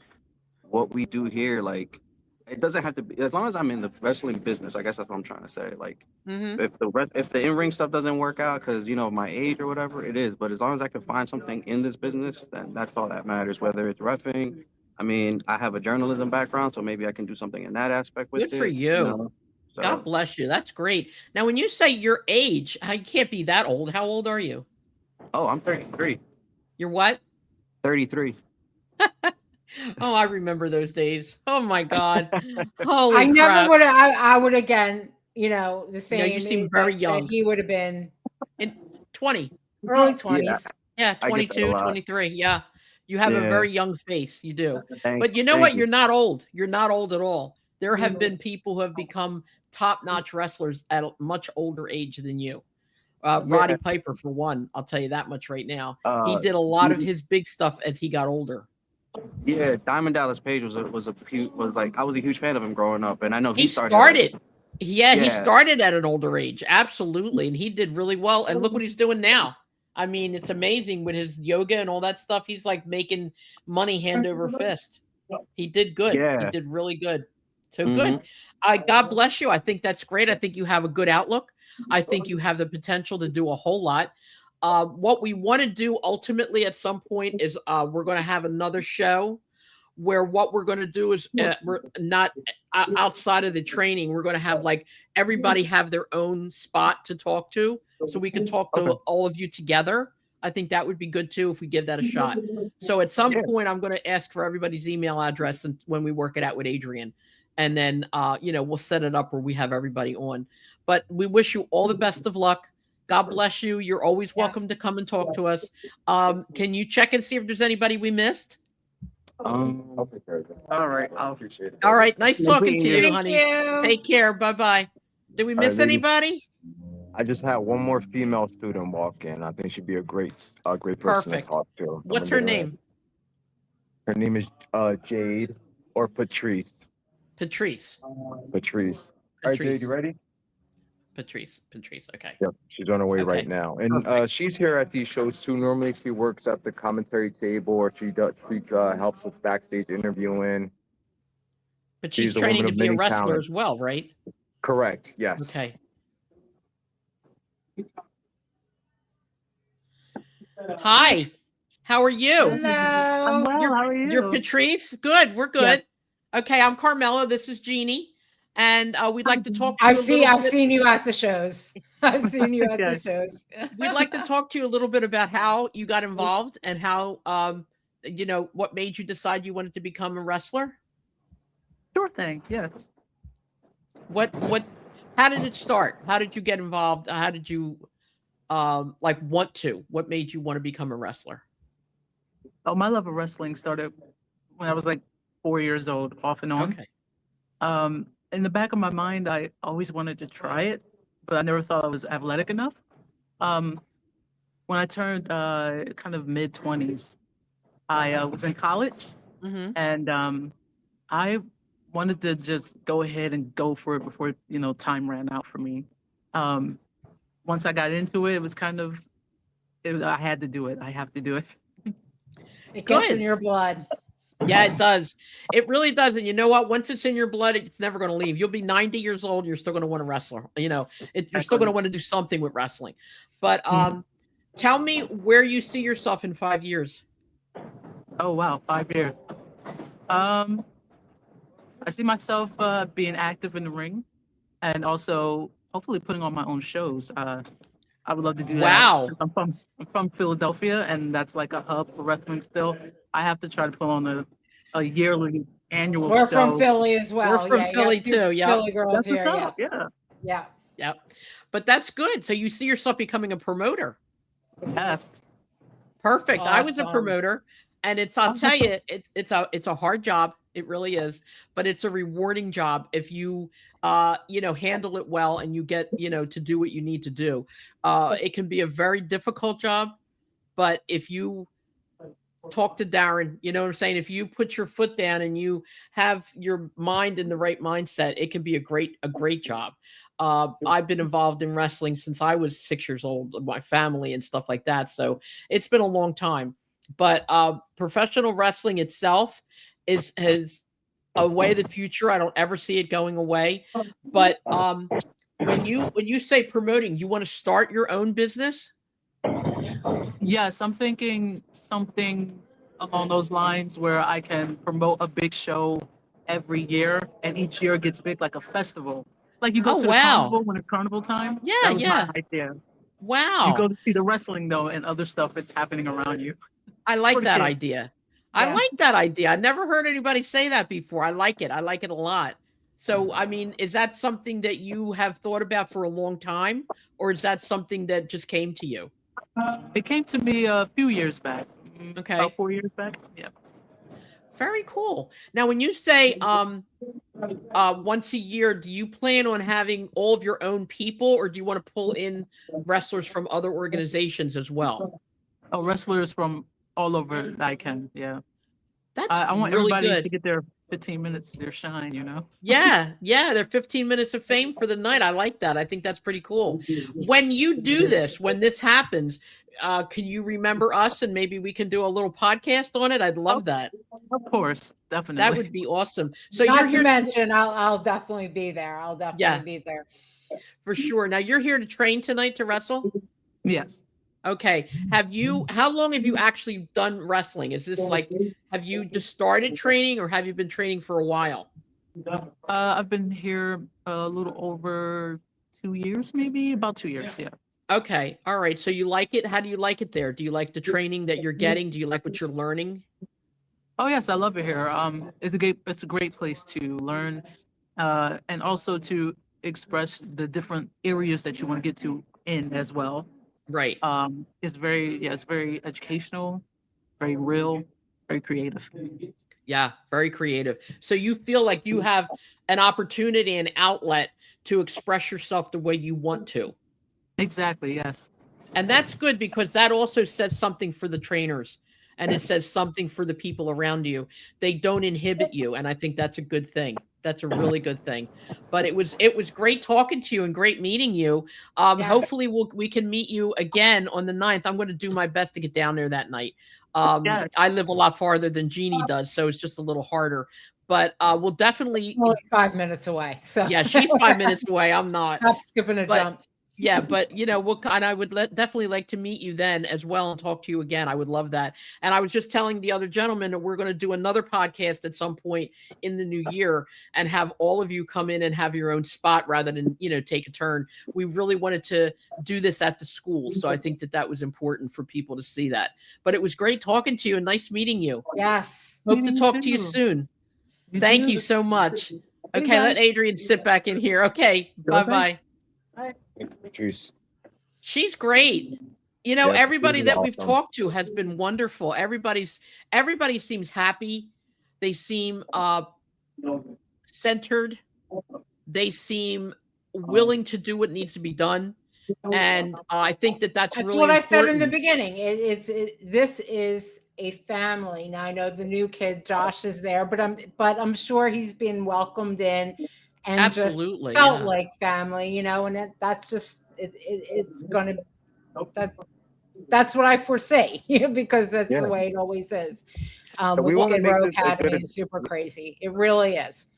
what we do here, like it doesn't have to be as long as I'm in the wrestling business. I guess that's what I'm trying to say. Like Mm-hmm. if the in ring stuff doesn't work out because my age or whatever it is, but as long as I can find something in this business, then that's all that matters. Whether it's reffing, I mean, I have a journalism background, so maybe I can do something in that aspect with Good for it. you. So, God bless you. That's great. Now, when you say your age, you can't be that old. How old are you? oh, I'm 33. You're what? 33. Oh, I remember those days. Oh my God. Holy I never crap. would have. I would again. The same. you seem age very that young. he would have been 20. early 20s. Yeah, I get that a 22, lot. 23. Yeah. You have a Yeah. very young face. You do. Thank- But you know thank what? You're not old. You're not old at all. There have Mhm. been people who have become top-notch wrestlers at a much older age than you. Roddy Yeah. Piper, for one, I'll tell you that much right now. He Uh, did a lot of his big stuff as he got older. Yeah, Diamond Dallas Page was like I was a huge fan of him growing up, and I know He started. started. Yeah, he Yeah. started at an older age. Absolutely. And he did really well. And look what he's doing now. I mean, it's amazing with his yoga and all that stuff. He's like making money hand over fist. He did good. He Yeah. did really good. So Mhm. good. God bless you. I think that's great. I think you have a good outlook. I think you have the potential to do a whole lot. What we want to do ultimately at some point is we're going to have another show where what we're going to do is we're not outside of the training. We're going to have like everybody have their own spot to talk to, so we can talk to all of you together. I think that would be good too if we give that a shot. So at some point, I'm going to ask for everybody's email address and when we work it out with Adrian, and then we'll set it up where we have everybody on. But we wish you all the best of luck. God bless you. You're always welcome to come and talk to us. Can you check and see if there's anybody we missed? I'll take care of it. All right. I appreciate it. All right. Nice talking to you, Thank honey. you. Take care. Bye-bye. Did we miss ladies. anybody? I just had one more female student walk in. I think she'd be a great person Perfect. to talk to. What's her name? Her name is Jade or Patrice. Patrice. Patrice. All right, Jade, Patrice. you ready? Patrice. Okay. Yep, she's on her way Okay, right now, and perfect. she's here at these shows too. Normally, she works at the commentary table, or she helps with backstage interviewing. But She's she's a training woman to of be a many wrestler talents. as well, right? Correct. Yes. Okay. Hi. How are you? Hello. How are you? You're Patrice? Good. We're good. Okay, I'm Carmela. This is Jeannie. And we'd like to talk to you I've a little bit. seen you at the shows. I've seen you at the Okay. shows. We'd like to talk to you a little bit about how you got involved and how what made you decide you wanted to become a wrestler. Sure thing. Yes. How did it start? How did you get involved? How did you want to? What made you want to become a wrestler? Oh, my love of wrestling started when I was like 4 years old, off and on. Okay. In the back of my mind, I always wanted to try it, but I never thought I was athletic enough. When I turned kind of mid-20s, I was in college, Mm-hmm. and I wanted to just go ahead and go for it before, time ran out for me. Once I got into it, it was kind of, I had to do it. I have to do it. It gets in Good. your blood. Yeah, it does. It really does. And you know what? Once it's in your blood, it's never going to leave. You'll be 90 years old. You're still going to want to wrestle. You're still going to want to do something with wrestling. But tell me where you see yourself in 5 years. Oh, wow, 5 years. I see myself being active in the ring and also hopefully putting on my own shows. I would love to do that. Wow. Since I'm from Philadelphia, and that's like a hub for wrestling still. I have to try to put on a yearly annual We're show. from Philly as well. We're from Yeah, you Philly have two too. Yeah. Philly girls That's here. what's Yeah. up. Yeah. Yeah. Yep. But that's good. So you see yourself becoming a promoter. Yes. Perfect. I was a Awesome. promoter, and I'll tell you, it's a hard job. It really is, but it's a rewarding job if you handle it well and you get to do what you need to do. It can be a very difficult job, but if you talk to Darren, you know what I'm saying? If you put your foot down and you have your mind in the right mindset, it can be a great job. I've been involved in wrestling since I was 6 years old with my family and stuff like that. So it's been a long time, but professional wrestling itself is a way of the future. I don't ever see it going away. But when you say promoting, you want to start your own business? Yes, I'm thinking something along those lines where I can promote a big show every year, and each year gets big, like a festival. Like you go Oh, to the wow. carnival when it's carnival time. Yeah, That was yeah. my idea. Wow. You go to see the wrestling though, and other stuff that's happening around you. I like for the that kids. idea. I Yeah. like that idea. I never heard anybody say that before. I like it. I like it a lot. So, I mean, is that something that you have thought about for a long time, or is that something that just came to you? It came to me a few years back. Okay. About 4 years back. Yeah. Very cool. Now, when you say once a year, do you plan on having all of your own people, or do you want to pull in wrestlers from other organizations as well? Oh, wrestlers from all over that I can. Yeah. That's I want really everybody good. to get their 15 minutes, their shine, Yeah, they're 15 minutes of fame for the night. I like that. I think that's pretty cool. When you do this, when this happens, can you remember us and maybe we can do a little podcast on it? I'd love that. Of course, definitely. That would be awesome. So Not you're to here mention, I'll definitely be there. I'll definitely Yeah. be there. for sure. Now you're here to train tonight to wrestle? Yes. Okay. How long have you actually done wrestling? Is this like, have you just started training or have you been training for a while? I've been here a little over 2 years, maybe about 2 years. Yeah. Okay. All right. So you like it? How do you like it there? Do you like the training that you're getting? Do you like what you're learning? Oh yes, I love it here. It's a great place to learn, and also to express the different areas that you want to get to in as well. Right. It's very educational, very real, very creative. Yeah, very creative. So you feel like you have an opportunity and outlet to express yourself the way you want to. Exactly, yes. And that's good because that also says something for the trainers and it says something for the people around you. They don't inhibit you. And I think that's a good thing. That's a really good thing. But it was great talking to you and great meeting you. Yeah. Hopefully we can meet you again on the 9th. I'm going to do my best to get down there that night. Yes. I live a lot farther than Jeannie does, so it's just a little harder. But we'll definitely. Only 5 minutes away. So Yeah, she's 5 minutes away. I'm not. Stop skipping a But- jump. Yeah, but I would definitely like to meet you then as well and talk to you again. I would love that. And I was just telling the other gentleman that we're going to do another podcast at some point in the new year and have all of you come in and have your own spot rather than, take a turn. We really wanted to do this at the school. So I think that was important for people to see that. But it was great talking to you and nice meeting you. Yes. Hope to Me talk to you too. soon. You Thank too. you so much. Hey, Okay, let guys. Adrian sit back in here. Okay, bye-bye. Patrice. She's great. Yeah, Everybody she's that we've awesome. talked to has been wonderful. Everybody seems happy. They seem centered. They seem willing to do what needs to be done. And I think that's That's really what I said in the important. beginning. This is a family. Now I know the new kid Josh is there, but I'm sure he's been welcomed in and Absolutely, just felt yeah. like family, and that's just it's gonna that's what I foresee because that's Yeah. the way it always is. we With wanna Skid make Row this a good Academy is super crazy. It really is.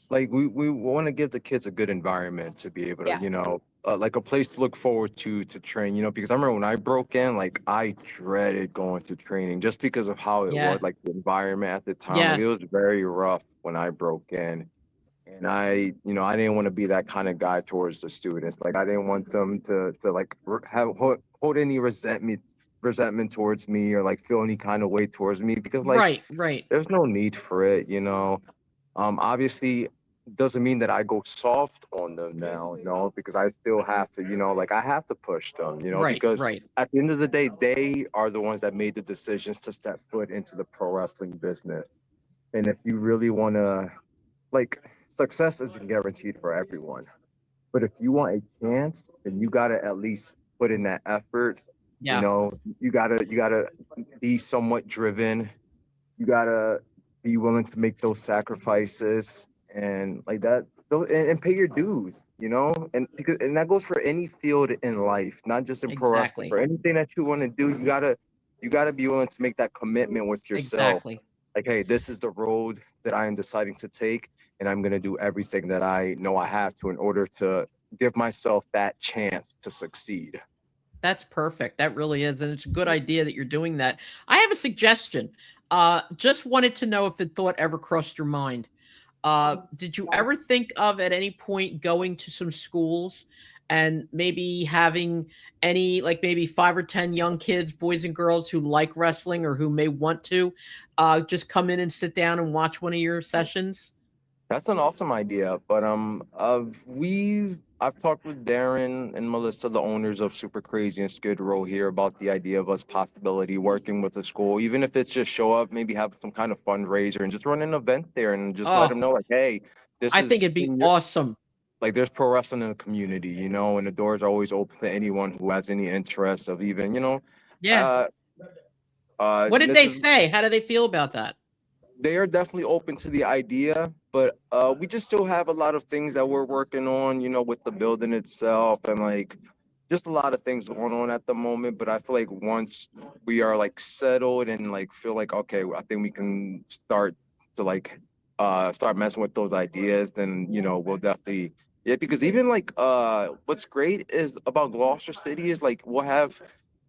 Like we want to give the kids a good environment to be able to, Yeah. like a place to look forward to train, because I remember when I broke in, like I dreaded going to training just because of how it Yeah. was, like the environment at the time. Yeah. Like, it was very rough when I broke in. And I didn't want to be that kind of guy towards the students. Like I didn't want them to like hold any resentment towards me or like feel any kind of way towards me because like Right. there's no need for it, obviously doesn't mean that I go soft on them now, because I still have to, like I have to push them, because Right. at the end of the day, they are the ones that made the decisions to step foot into the pro wrestling business. And if you really want to, like, success isn't guaranteed for everyone. But if you want a chance, then you got to at least put in that effort. Yeah. You gotta be somewhat driven. You gotta be willing to make those sacrifices and like that, and pay your dues. And that goes for any field in life, not just in pro wrestling. Exactly. For anything that you want to do, you gotta be willing to make that commitment with yourself. Exactly. Like, hey, this is the road that I am deciding to take, and I'm gonna do everything that I know I have to in order to give myself that chance to succeed. That's perfect. That really is. And it's a good idea that you're doing that. I have a suggestion. Just wanted to know if the thought ever crossed your mind. Did you ever think of at any point going to some schools and maybe having any, like maybe 5 or 10 young kids, boys and girls who like wrestling or who may want to just come in and sit down and watch one of your sessions? That's an awesome idea, but I've talked with Darren and Melissa, the owners of Super Crazy and Skid Row here, about the idea of us possibility working with the school, even if it's just show up, maybe have some kind of fundraiser and just run an event there and just let them know, like, hey, I think it'd be awesome. Like there's pro wrestling in the community, and the doors are always open to anyone who has any interest of even, Yeah. What did they Mrs. say? How do they feel about that? They are definitely open to the idea, but we just still have a lot of things that we're working on, with the building itself and like just a lot of things going on at the moment. But I feel like once we are like settled and like feel like, okay, I think we can start to like start messing with those ideas, then we'll definitely, yeah, because even like what's great is about Gloucester City is like we'll have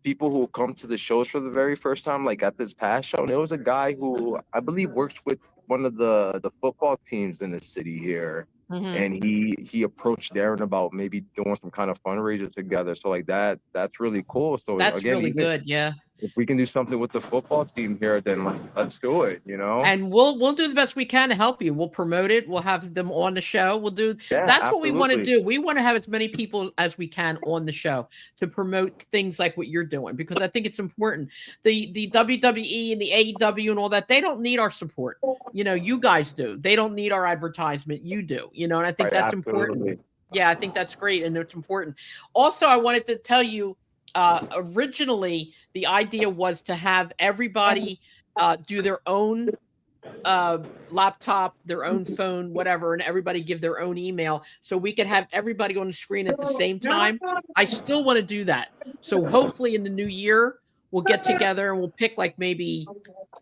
people who come to the shows for the very first time, like at this past show, there was a guy who I believe works with one of the football teams in the city here. Mhm. And he approached Darren about maybe doing some kind of fundraiser together. So like that's really cool. So That's again, really even good. Yeah. if we can do something with the football team here, then let's do it, you know? And we'll do the best we can to help you. We'll promote it. We'll have them on the show. We'll do Yeah, that's what we want to absolutely. do. We want to have as many people as we can on the show to promote things like what you're doing because I think it's important. The WWE and the AEW and all that, they don't need our support. You know, you guys do. They don't need our advertisement. You do. You know, and I think Right, that's important. absolutely. Yeah, I think that's great and it's important. Also, I wanted to tell you originally the idea was to have everybody do their own laptop, their own phone, whatever, and everybody give their own email so we could have everybody on the screen at the same time. I still want to do that. So hopefully in the new year, we'll get together and we'll pick like maybe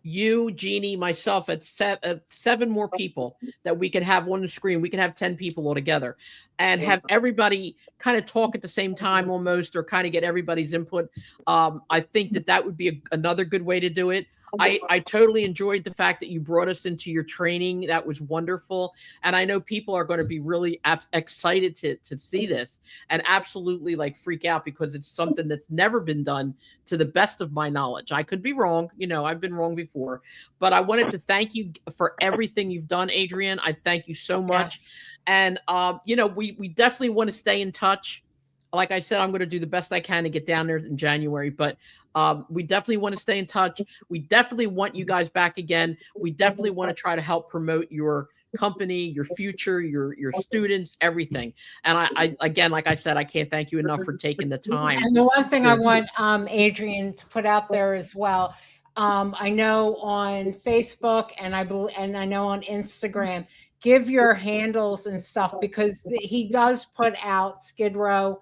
you, Jeannie, myself at seven more people that we could have on the screen. We can have 10 people all together and have everybody kind of talk at the same time almost or kind of get everybody's input. I think that would be another good way to do it. I totally enjoyed the fact that you brought us into your training. That was wonderful. And I know people are going to be really excited to see this and absolutely like freak out because it's something that's never been done to the best of my knowledge. I could be wrong. You know, I've been wrong before, but I wanted to thank you for everything you've done, Adrian. I thank you so much. Yes. And, you know, we definitely want to stay in touch. Like I said, I'm going to do the best I can to get down there in January, but we definitely want to stay in touch. We definitely want you guys back again. We definitely want to try to help promote your company, your future, your students, everything. And I again, like I said, I can't thank you enough for taking the time. And the one thing I want Adrian to put out there as well, I know on Facebook and I know on Instagram, give your handles and stuff because he does put out Skid Row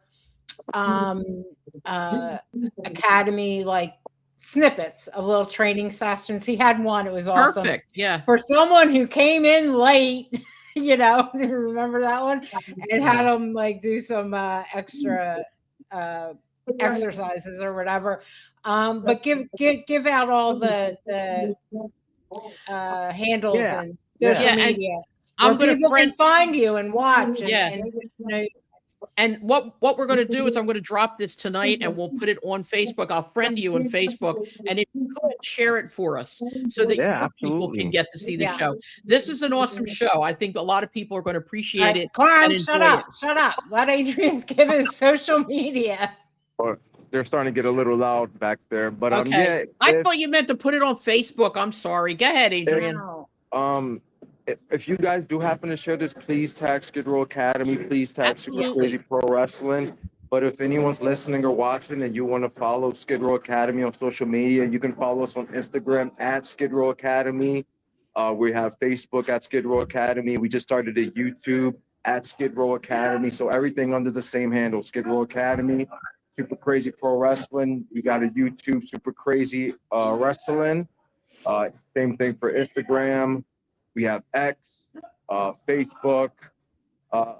Academy like snippets of little training sessions. He had one, it was awesome. Perfect. Yeah. For someone who came in late, you know, remember that one? And had him like do some extra exercises or whatever. But give out all the handles and social media. I'm going to find you and watch. And what we're going to do is I'm going to drop this tonight and we'll put it on Facebook. I'll friend you on Facebook. And if you could share it for us so that people can get to see the show. This is an awesome show. I think a lot of people are going to appreciate it. Clarence, shut up. Let Adrian give his social media. They're starting to get a little loud back there, but okay. I thought you meant to put it on Facebook. I'm sorry. Go ahead, Adrian. If you guys do happen to share this, please tag Skid Row Academy. Please tag Super Crazy Pro Wrestling. But if anyone's listening or watching and you want to follow Skid Row Academy on social media, you can follow us on Instagram at Skid Row Academy. We have Facebook at Skid Row Academy. We just started a YouTube at Skid Row Academy. So everything under the same handle, Skid Row Academy. Super Crazy Pro Wrestling. We got a YouTube, Super Crazy Wrestling. Same thing for Instagram. We have X, Facebook.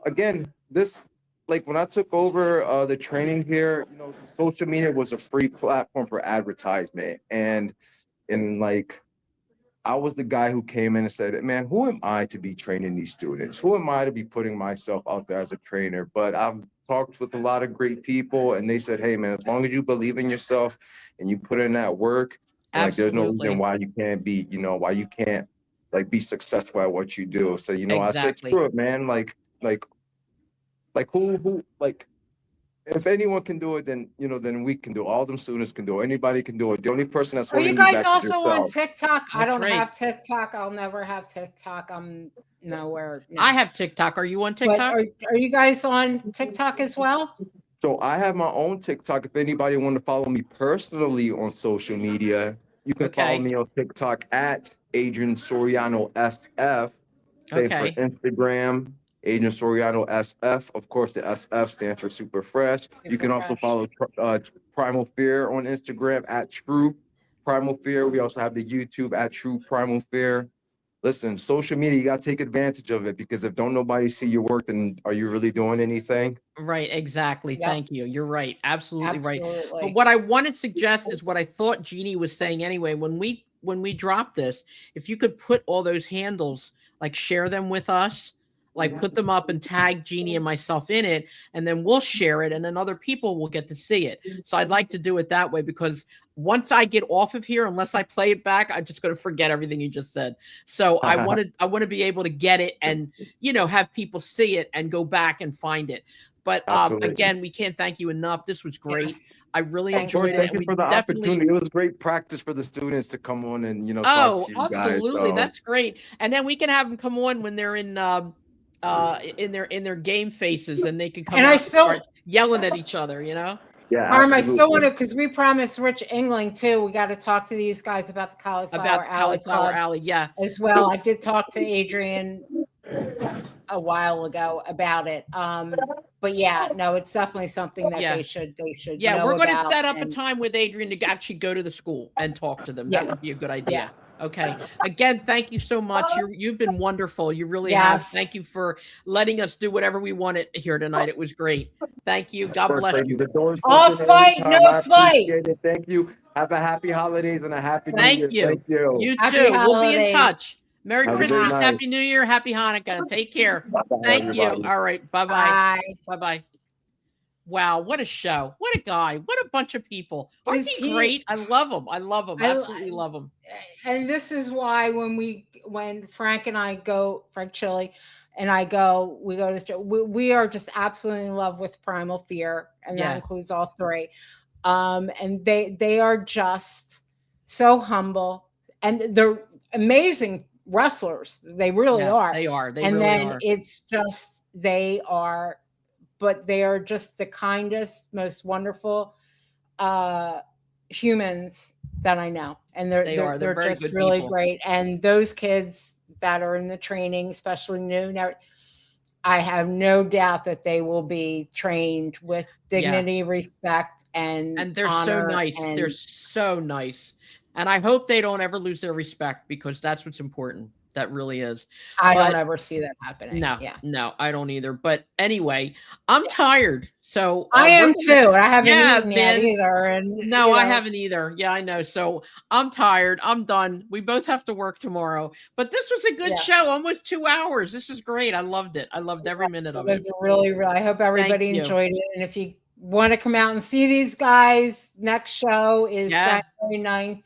Again, this, like when I took over the training here, you know, social media was a free platform for advertisement. And like, I was the guy who came in and said, man, who am I to be training these students? Who am I to be putting myself out there as a trainer? But I've talked with a lot of great people and they said, hey, man, as long as you believe in yourself and you put in that work, like there's no reason why you can't be, you know, why you can't like be successful at what you do. So, you know, I said, screw it, man. Like who, like, if anyone can do it, then, you know, then we can do it. All them students can do it. Anybody can do it. The only person that's holding you guys also on TikTok? I don't have TikTok. I'll never have TikTok. I'm nowhere. No. I have TikTok. Are you on TikTok? Are you guys on TikTok as well? So I have my own TikTok. If anybody want to follow me personally on social media, you can follow me on TikTok at Adrian Soriano SF. Same for Instagram, Adrian Soriano SF. Of course, the SF stands for Super Fresh. You can also follow Primal Fear on Instagram at True Primal Fear. We also have the YouTube at True Primal Fear. listen, social media, you gotta take advantage of it, because if don't nobody see your work, then are you really doing anything? Right, exactly. Yep. Thank you. You're right. Absolutely right. But Absolutely. what I want to suggest is what I thought Jeannie was saying anyway. When we drop this, if you could put all those handles, like share them with us, like put them up and tag Jeannie and myself in it, and then we'll share it, and then other people will get to see it. So I'd like to do it that way, because once I get off of here, unless I play it back, I'm just going to forget everything you just said. So I want to be able to get it and, you know, have people see it and go back and find it. But Absolutely. again, we can't thank you enough. This was great. Yes. I really Thank enjoyed it. Thank and you for the definitely- opportunity. It was great practice for the students to come on and, you know, talk to you guys. Absolutely. So, That's great. And then we can have them come on when they're in their game faces, and they can come And out I and still- start yelling at each other, you know? yeah, Harm, I still absolutely. want to, because we promised Rich Engling too. We got to talk to these guys about the Cauliflower About the Alley Cauliflower Club Alley. Yeah. as well. I did talk to Adrian a while ago about it. But yeah, no, it's definitely something that Yeah. they should Yeah, know we're going to about, set up a and- time with Adrian to actually go to the school and talk to them. Yeah. That would be a good idea. Okay. Again, thank you so much. You've been wonderful. You really have. Yes. Thank you for letting us do whatever we wanted here tonight. It was great. Thank you. God First bless lady, you. the door's All open fight, anytime. no I fight. appreciate it. Thank you. Have a happy holidays and a happy New Thank Year. you. Thank you. You Happy too. We'll be in holidays. touch. Merry Have a good Christmas, night. Happy New Year, Happy Hanukkah. Take care. Bye, Thank you. everybody. All right. Bye-bye. Bye. Bye-bye. Wow, what a show. What a guy. What a bunch of people. Aren't Is he he- great? I love him. I love him. I- Absolutely love him. And this is why when Frank and I go, Frank Chili and I go, we go to the show, we are just absolutely in love with Primal Fear, and Yeah. that includes all three. And they are just so humble, and they're amazing wrestlers. They really Yeah, are. They are. They And really then are. it's just they are, but they are just the kindest, most wonderful humans that I know, and They are. They're very just good really people. great. And those kids that are in the training, especially new, now I have no doubt that they will be trained with dignity, respect, and And they're so honor, nice. They're and- so nice. And I hope they don't ever lose their respect, because that's what's important. That really is. I but- don't ever see that happening. No, Yeah, no, I don't either. But anyway, I'm tired. So I am we're gonna- too. I haven't Yeah, eaten yet man. either. And No, you I know, haven't either. Yeah, I know. So I'm tired. I'm done. We both have to work tomorrow. But this was a good Yeah. show. Almost 2 hours. This was great. I loved it. I loved every minute It of it. was really, really. I hope everybody you. enjoyed it. And if you want to come out and see these guys, next show is Yeah. January 9th.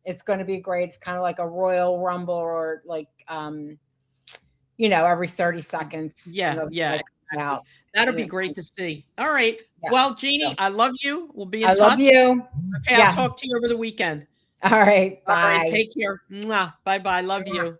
It's going to be great. It's kind of like a Royal Rumble, or like, every 30 seconds. Yeah, yeah, like, out. That'll be Yeah. great to see. All right. Yeah. Well, Jeannie, I love you. We'll be in I touch. love you. Okay, Yes. I'll talk to you over the weekend. All right. All Bye. right. Take care. Bye bye. Love you.